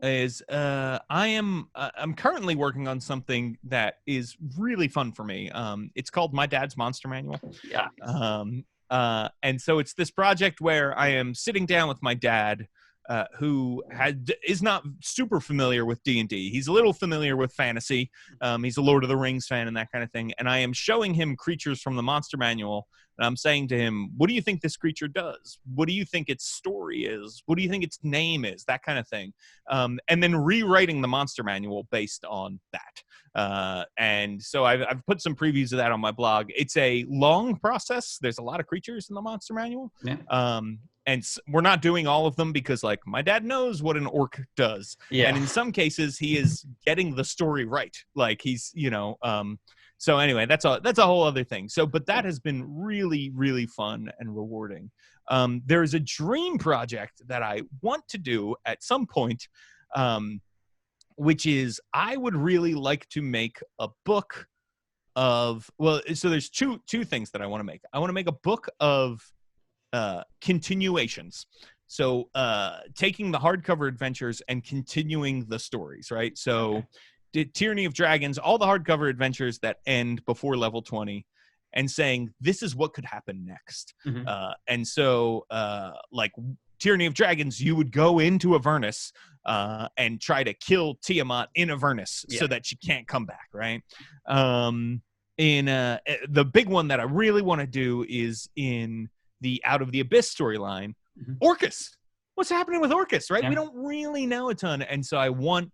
is I'm currently working on something that is really fun for me. It's called My Dad's Monster Manual. Yeah. And so it's this project where I am sitting down with my dad, who is not super familiar with D&D. He's a little familiar with fantasy. He's a Lord of the Rings fan and that kind of thing. And I am showing him creatures from the Monster Manual. And I'm saying to him, what do you think this creature does? What do you think its story is? What do you think its name is? That kind of thing. And then rewriting the Monster Manual based on that. And so I've put some previews of that on my blog. It's a long process. There's a lot of creatures in the Monster Manual. Yeah. And we're not doing all of them because, like, my dad knows what an orc does. Yeah. And in some cases, he is getting the story right. Like, he's, so anyway, that's a whole other thing. So, but that has been really, really fun and rewarding. There's a dream project that I want to do at some point, which is I would really like to make a book of, so there's two things that I want to make. I want to make a book of continuations. So taking the hardcover adventures and continuing the stories, right? So Tyranny of Dragons, all the hardcover adventures that end before level 20, and saying this is what could happen next. And so like Tyranny of Dragons, you would go into Avernus and try to kill Tiamat in Avernus so that she can't come back, right? In the big one that I really want to do is in the Out of the Abyss storyline, Orcus. What's happening with Orcus, right? We don't really know a ton. And so I want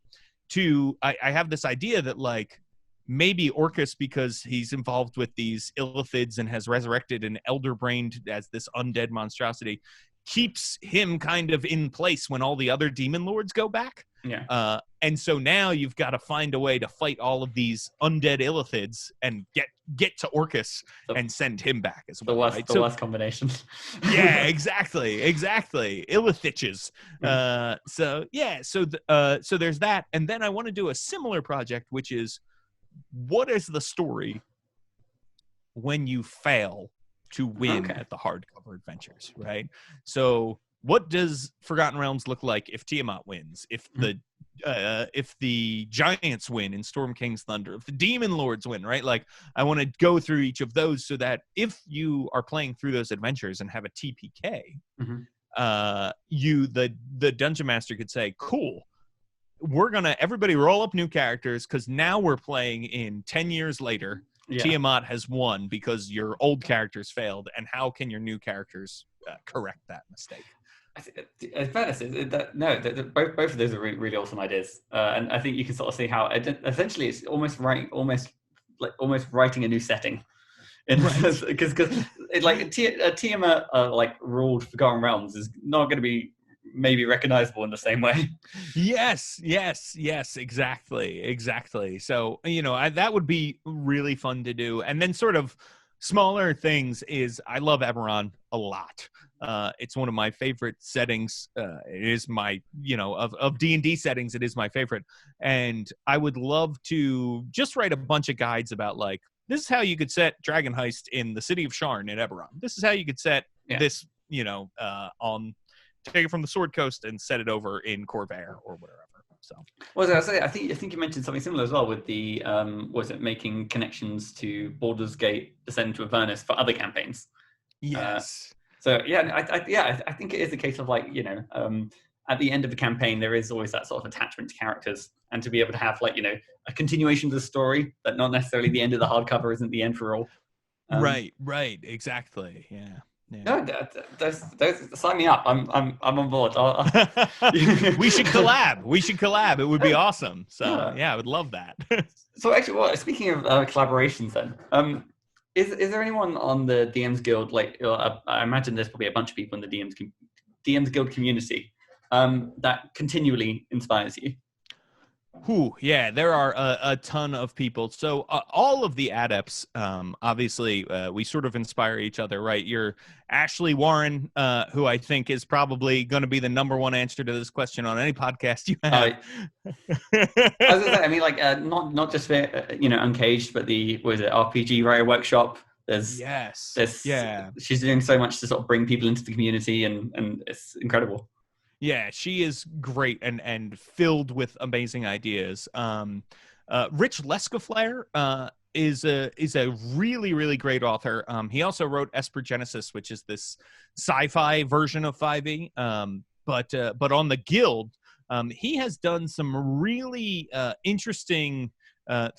to, I have this idea that, like, maybe Orcus, because he's involved with these illithids and has resurrected an elder-brained as this undead monstrosity, keeps him kind of in place when all the other demon lords go back. Yeah. And so now you've got to find a way to fight all of these undead illithids and get to Orcus and send him back as well. The worst combination. Yeah, exactly. Illithiches. So there's that. And then I want to do a similar project, which is, what is the story when you fail to win at the hardcover adventures, right? So what does Forgotten Realms look like if Tiamat wins? If the Giants win in Storm King's Thunder? If the Demon Lords win, right? Like, I want to go through each of those so that if you are playing through those adventures and have a TPK, the Dungeon Master could say, cool, we're going to everybody roll up new characters, because now we're playing in 10 years later. Tiamat has won because your old characters failed, and how can your new characters correct that mistake? In fairness, both of those are really awesome ideas, and I think you can sort of see how essentially it's almost writing a new setting, because like Tiamat like ruled Forgotten Realms is not going to be maybe recognizable in the same way. Yes, exactly. So, that would be really fun to do. And then sort of smaller things is, I love Eberron a lot. It's one of my favorite settings. It is my, of D&D settings, it is my favorite. And I would love to just write a bunch of guides about, like, this is how you could set Dragon Heist in the city of Sharn in Eberron. This is how you could set this, take it from the Sword Coast and set it over in Corvair or wherever. So, well, as I say, I think you mentioned something similar as well with the making connections to Baldur's Gate Descent to Avernus for other campaigns. Yes. I think it is a case of, like, at the end of the campaign there is always that sort of attachment to characters, and to be able to have, like, a continuation of the story, that not necessarily the end of the hardcover isn't the end for all. Right, exactly. Yeah. No, sign me up. I'm on board. We should collab. It would be awesome. So yeah, I would love that. So actually, speaking of collaborations, then, is there anyone on the DMs Guild? Like, I imagine there's probably a bunch of people in the DMs Guild community that continually inspires you. Yeah, there are a ton of people. So all of the adepts, obviously, we sort of inspire each other, right? You're Ashley Warren, who I think is probably going to be the number one answer to this question on any podcast you have. I was going to say, I mean, like, not just for, Uncaged, but the RPG Writer Workshop. She's doing so much to sort of bring people into the community, and it's incredible. Yeah, she is great and filled with amazing ideas. Rich Lescaflair is a really, really great author. He also wrote Esper Genesis, which is this sci-fi version of 5e. But on the Guild, he has done some really interesting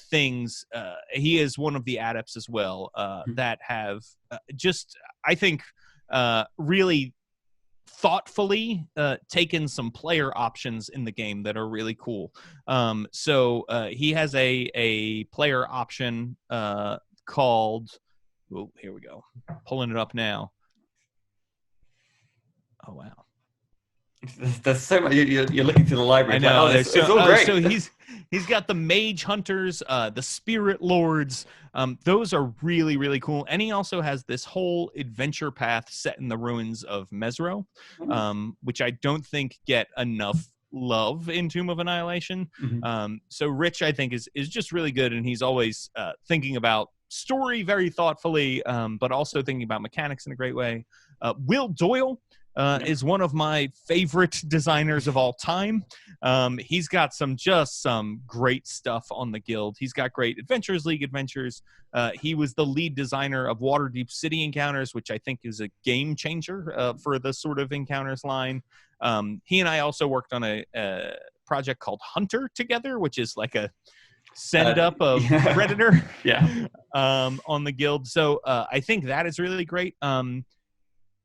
things. He is one of the adepts as well that have I think, really thoughtfully taken some player options in the game that are really cool. So he has a player option called, here we go, pulling it up now. Oh wow, there's so much. You're looking through the library. I know. It's all great. So he's got the Mage Hunters, the Spirit Lords. Those are really, really cool. And he also has this whole adventure path set in the ruins of Mesro, which I don't think get enough love in Tomb of Annihilation. So Rich, I think, is just really good, and he's always thinking about story very thoughtfully, but also thinking about mechanics in a great way. Will Doyle is one of my favorite designers of all time. He's got some great stuff on the Guild. He's got great Adventures League adventures. He was the lead designer of Waterdeep City Encounters, which I think is a game changer for the sort of encounters line. He and I also worked on a project called Hunter together, which is like a send up of Predator on the Guild. So I think that is really great.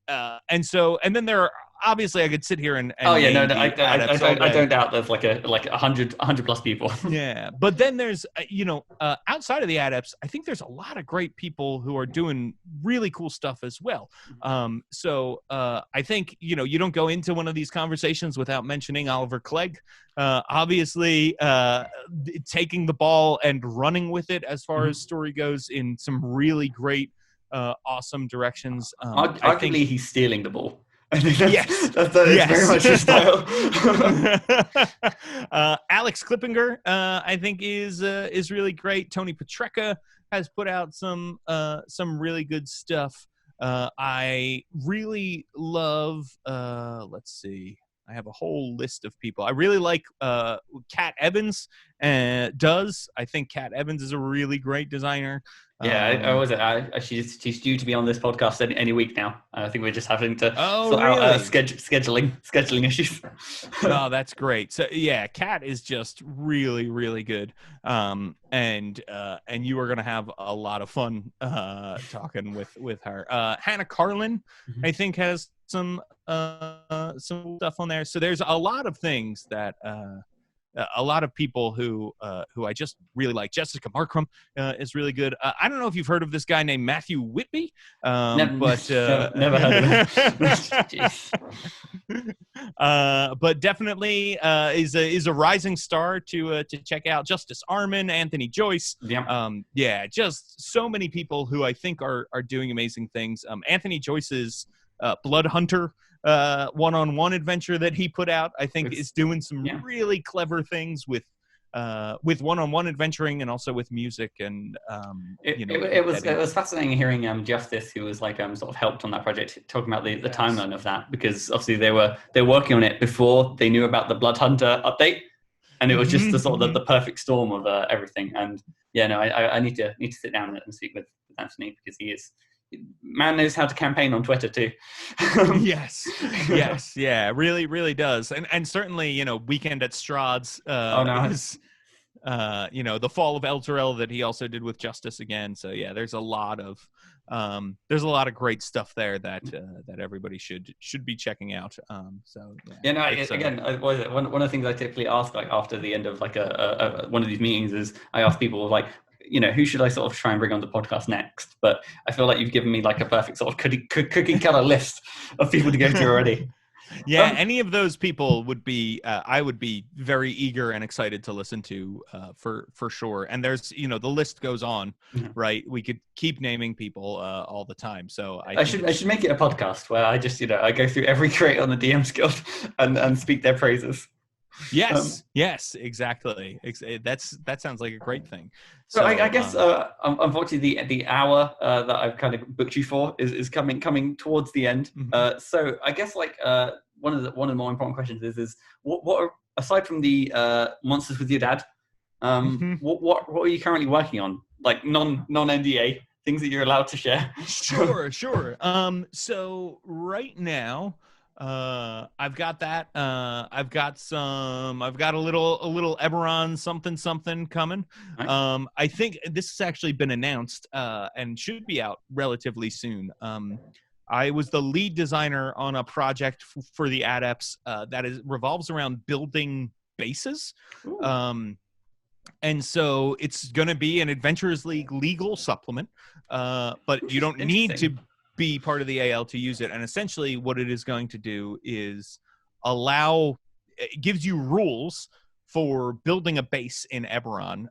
and then there are, obviously I could sit here and Oh yeah, name no, the adepts all I day. don't doubt there's like 100 plus people. Yeah, but then there's outside of the adepts, I think there's a lot of great people who are doing really cool stuff as well. So I think you don't go into one of these conversations without mentioning Oliver Clegg. Obviously, taking the ball and running with it as far as story goes in some really great, awesome directions. I think he's stealing the ball. Yes, that is very much his style. Alex Klippinger, I think, is really great. Tony Petrecka has put out some really good stuff. I really love. Let's see. I have a whole list of people. I really like Kat Evans. I think Kat Evans is a really great designer. Yeah, she's due to be on this podcast any week now. I think we're just having to sort really? out scheduling issues. Oh, that's great. So yeah, Kat is just really, really good. And you are gonna have a lot of fun talking with her. Hannah Carlin, I think, has some stuff on there. So there's a lot of things that a lot of people who I just really like. Jessica Markram is really good. I don't know if you've heard of this guy named Matthew Whitby, but never heard of him. But definitely is a rising star to check out. Justice Arman, Anthony Joyce. Yeah, just so many people who I think are doing amazing things. Anthony Joyce's Blood Hunter one-on-one adventure that he put out, I think, is doing some really clever things with one-on-one adventuring and also with music. And it was fascinating hearing Justice, who was like sort of helped on that project, talking about the timeline of that, because obviously they were working on it before they knew about the Blood Hunter update, and it was just the sort of the perfect storm of everything. And I need to sit down and speak with Anthony, because man knows how to campaign on Twitter too. yes, yeah, really, really does. And certainly, Weekend at Strahd's is, the Fall of Elturel that he also did with Justice again. So yeah, there's a lot of great stuff there that everybody should be checking out. So yeah, again, one of the things I typically ask, like after the end of like a one of these meetings, is I ask people like, who should I sort of try and bring on the podcast next? But I feel like you've given me like a perfect sort of cookie cutter list of people to go to already. Yeah, any of those people would be, I would be very eager and excited to listen to for sure. And there's, the list goes on, right? We could keep naming people all the time. So I should make it a podcast where I just, I go through every creator on the DMsGuild and speak their praises. Yes, exactly. That sounds like a great thing. So I guess, unfortunately, the hour that I've kind of booked you for is coming towards the end. So I guess like one of the more important questions is what are, aside from the Monsters with Your Dad, what are you currently working on? Like non NDA things that you're allowed to share. Sure. So right now, I've got that. I've got a little Eberron something coming. Nice. I think this has actually been announced and should be out relatively soon. I was the lead designer on a project for the Adepts that revolves around building bases. And so it's going to be an Adventurers League legal supplement, but you don't need to be part of the AL to use it. And essentially what it is going to do is it gives you rules for building a base in Eberron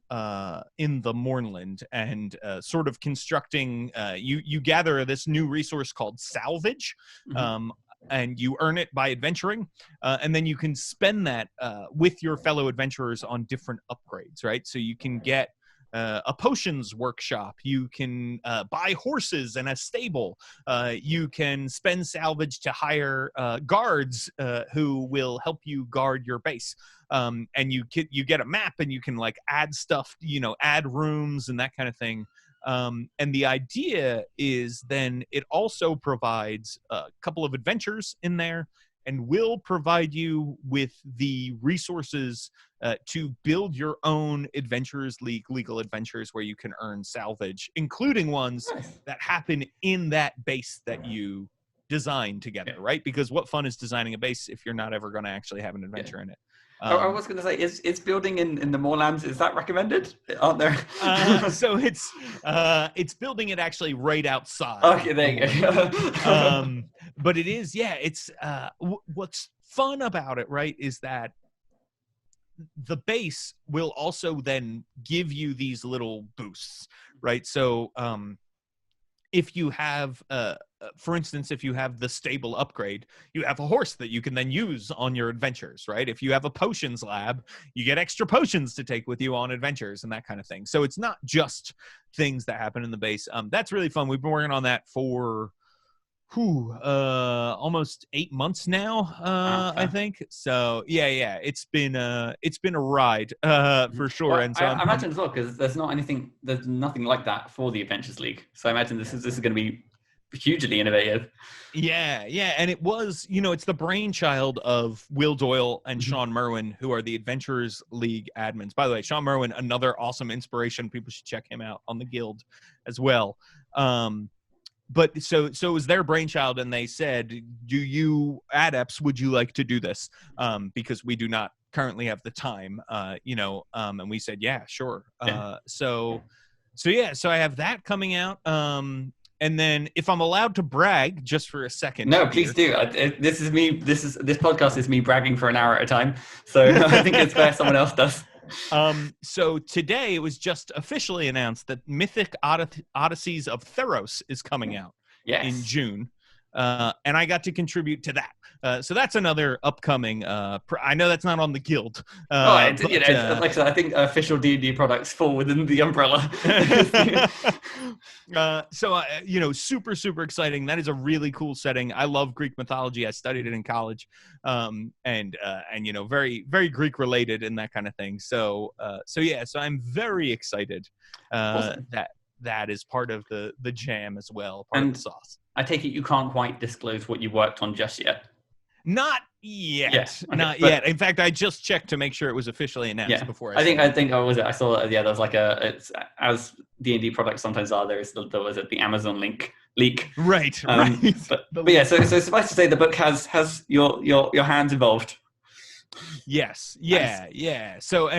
in the Mournland, and sort of constructing, you gather this new resource called salvage, and you earn it by adventuring, and then you can spend that with your fellow adventurers on different upgrades, right? So you can get a potions workshop, you can buy horses and a stable, you can spend salvage to hire guards who will help you guard your base, and you get a map, and you can like add stuff, add rooms and that kind of thing. And the idea is then it also provides a couple of adventures in there, and will provide you with the resources to build your own Adventurers League legal adventures where you can earn salvage, including ones that happen in that base that you design together, right? Because what fun is designing a base if you're not ever going to actually have an adventure in it? I was going to say, is building in the moorlands, is that recommended? Aren't there? So it's building it actually right outside. Okay, there you go. But it is, it's what's fun about it, right, is that the base will also then give you these little boosts, right? So if you have for instance, if you have the stable upgrade, you have a horse that you can then use on your adventures, right? If you have a potions lab, you get extra potions to take with you on adventures and that kind of thing. So it's not just things that happen in the base. That's really fun. We've been working on that for almost 8 months now, I think. So yeah, it's been a ride for sure. Well, and so I imagine as well, because there's nothing like that for the Adventures League. So I imagine this is going to be hugely innovative. Yeah, and it was, it's the brainchild of Will Doyle and Sean Merwin, who are the Adventurers League admins. By the way, Sean Merwin, another awesome inspiration. People should check him out on the Guild as well. But so it was their brainchild, and they said, "Do you adepts, would you like to do this? Because we do not currently have the time, and we said, yeah, sure. So I have that coming out. And then, if I'm allowed to brag, just for a second. No, please do. This podcast is me bragging for an hour at a time. So I think it's fair someone else does. So today it was just officially announced that Mythic Odysseys of Theros is coming out in June. And I got to contribute to that. So that's another upcoming. I know that's not on the Guild. Like I said, I think official D&D products fall within the umbrella. Super, super exciting. That is a really cool setting. I love Greek mythology. I studied it in college, and very, very Greek related and that kind of thing. So I'm very excited Awesome. that is part of the jam as well, part of the sauce. I take it you can't quite disclose what you worked on just yet. Not yet. Yes. Okay. Not yet. In fact, I just checked to make sure it was officially announced before I think I saw there was like it's as D&D products sometimes are, there was the Amazon leak. Right. But yeah, so suffice to say the book has your hands involved. Yes. Yeah. Nice. Yeah. So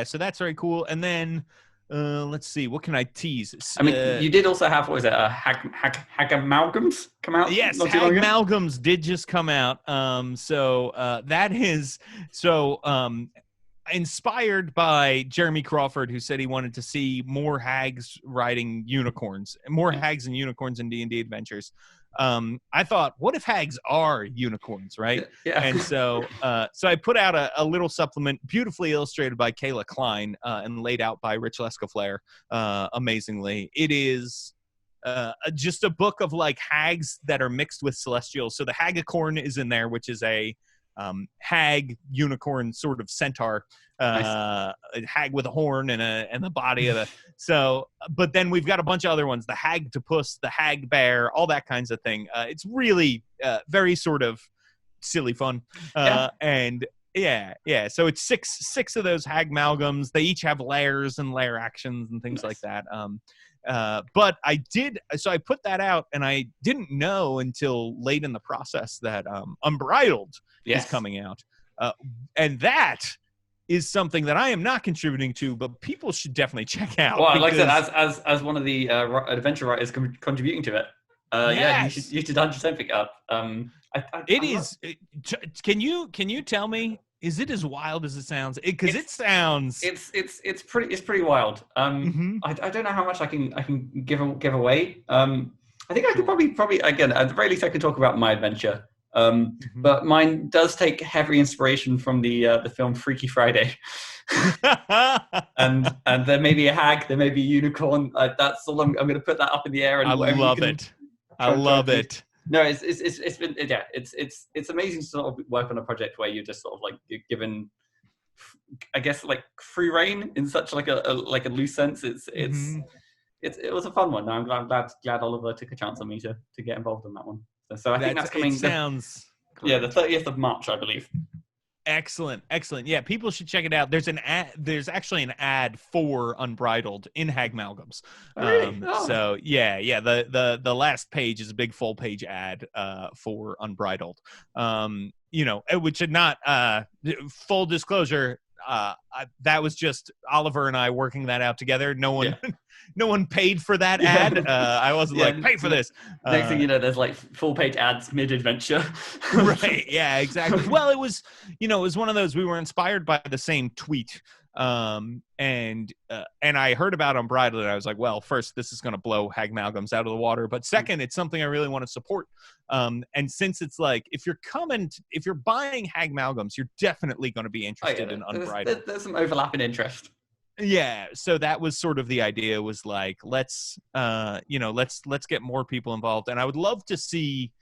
so that's very cool. And then let's see, what can I tease? I mean, you did also have, what was it, Hag Amalgams come out? Yes, Hag Amalgams did just come out. That is inspired by Jeremy Crawford, who said he wanted to see more hags riding unicorns, more hags and unicorns in D&D adventures. I thought, what if hags are unicorns, right? Yeah. And so I put out a little supplement, beautifully illustrated by Kayla Klein and laid out by Rich Lescaflair, amazingly. It is just a book of like hags that are mixed with celestials. So the Hagacorn is in there, which is a hag unicorn sort of centaur, a hag with a horn and the body of but then we've got a bunch of other ones, the Hagtopus, the hag bear, all that kinds of thing. It's really very sort of silly fun. And so it's six of those hag amalgams. They each have layers and layer actions and things like that. But I put that out, and I didn't know until late in the process that Unbridled is coming out. And that is something that I am not contributing to, but people should definitely check out. Well, like I said, as one of the adventure writers contributing to it, you should 100% pick it up. Can you tell me, is it as wild as it sounds? Because it sounds. It's pretty wild. I don't know how much I can give away. I think I could probably again, at the very least I could talk about my adventure. But mine does take heavy inspiration from the film Freaky Friday. and there may be a hag, there may be a unicorn. That's all. I'm going to put that up in the air. And I love it. No, it's been it's amazing to sort of work on a project where you're just sort of like you're given, I guess, like free reign in such like a loose sense. It was a fun one. I'm glad Oliver took a chance on me to get involved in that one. So I think that's coming. Sounds the 30th of March, I believe. Excellent. Yeah, people should check it out. There's actually an ad for Unbridled in Hagmalgams. Oh, really? Oh. So yeah. The last page is a big full page ad for Unbridled. Which should not full disclosure. That was just Oliver and I working that out together. No one, no one paid for that ad. I wasn't like, pay for this. Next thing you know, there's like full page ads mid-adventure. Right. Yeah, exactly. Well, it was one of those, we were inspired by the same tweet. And I heard about Unbridled and I was like, well, first, this is going to blow Hagmalgams out of the water. But second, it's something I really want to support. And since it's like, if you're buying Hagmalgams, you're definitely going to be interested in Unbridled. There's some overlapping interest. Yeah, so that was sort of the idea, was like, let's get more people involved. And I would love to see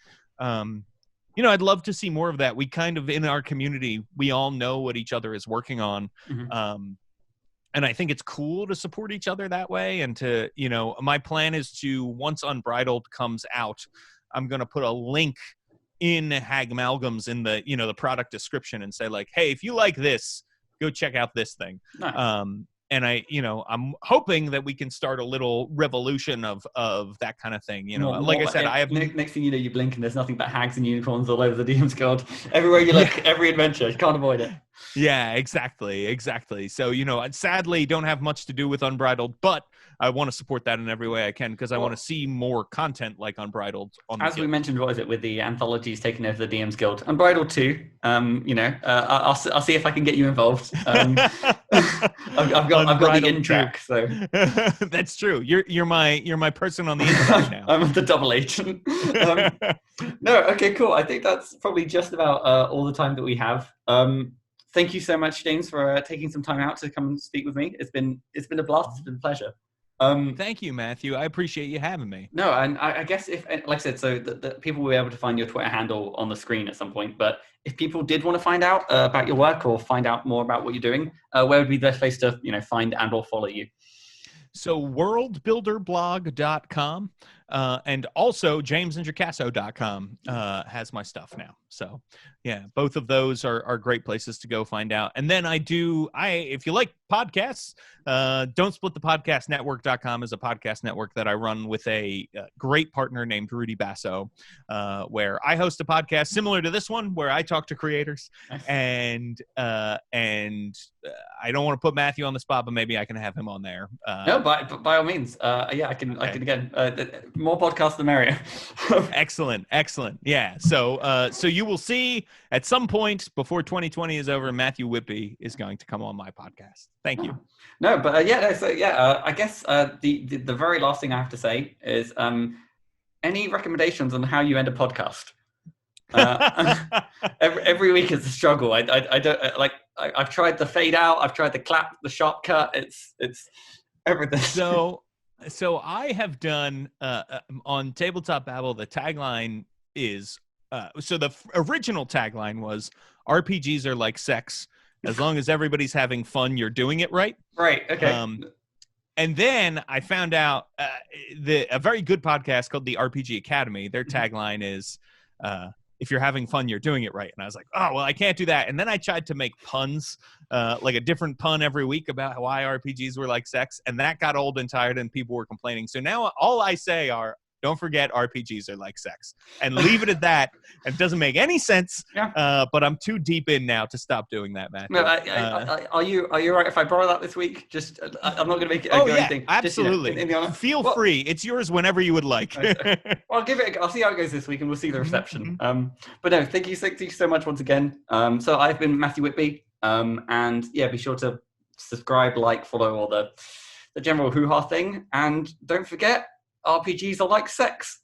I'd love to see more of that. We kind of, in our community, we all know what each other is working on. Mm-hmm. And I think it's cool to support each other that way. And to, my plan is to, once Unbridled comes out, I'm going to put a link in Hagmalgams in the, the product description and say like, hey, if you like this, go check out this thing. Nice. And I'm hoping that we can start a little revolution of that kind of thing. I said, I have next thing you know, you blink and there's nothing but hags and unicorns all over the DMsGuild. Everywhere you look, every adventure, you can't avoid it. Yeah, exactly. So, I sadly don't have much to do with Unbridled, but I want to support that in every way I can, because I want to see more content like Unbridled on as we mentioned, what is it, with the anthologies taking over the DMsGuild. Unbridled 2, I'll see if I can get you involved. I've got the in track, so that's true. You're my person on the inside now. I'm the double agent. No, okay, cool. I think that's probably just about all the time that we have. Thank you so much, James, for taking some time out to come and speak with me. It's been a blast. It's been a pleasure. Thank you, Matthew. I appreciate you having me. No, and I guess if, like I said, so the people will be able to find your Twitter handle on the screen at some point. But if people did want to find out about your work or find out more about what you're doing, where would be the best place to find and or follow you? So worldbuilderblog.com and also JamesIntrocaso.com has my stuff now. So yeah, both of those are great places to go find out. And then if you like podcasts, Don't Split the Podcast Network.com is a podcast network that I run with a great partner named Rudy Basso, where I host a podcast similar to this one, where I talk to creators. And I don't want to put Matthew on the spot, but maybe I can have him on there. No, by all means. I can again. More podcasts, the merrier. Excellent. Yeah. So you will see at some point before 2020 is over, Matthew Whitby is going to come on my podcast. Thank you. No, but I guess the very last thing I have to say is any recommendations on how you end a podcast? Every week is a struggle. I don't like. I've tried the fade out. I've tried the clap, the sharp cut. It's everything. So I have done on Tabletop Babble. The tagline is so the original tagline was RPGs are like sex. As long as everybody's having fun, you're doing it right. Right. Okay. And then I found out a very good podcast called the RPG Academy. Their tagline is, if you're having fun, you're doing it right. And I was like, oh, well, I can't do that. And then I tried to make puns, like a different pun every week about why RPGs were like sex. And that got old and tired and people were complaining. So now all I say are, don't forget RPGs are like sex, and leave it at that. It doesn't make any sense, but I'm too deep in now to stop doing that, Matthew. No, are you right if I borrow that this week? Just I'm not going to make it. Anything. Absolutely. Just, feel free. It's yours whenever you would like. Well, I'll see how it goes this week, and we'll see the reception. But no, thank you so much once again. So I've been Matthew Whitby, and be sure to subscribe, like, follow all the general hoo-ha thing, and don't forget, RPGs are like sex.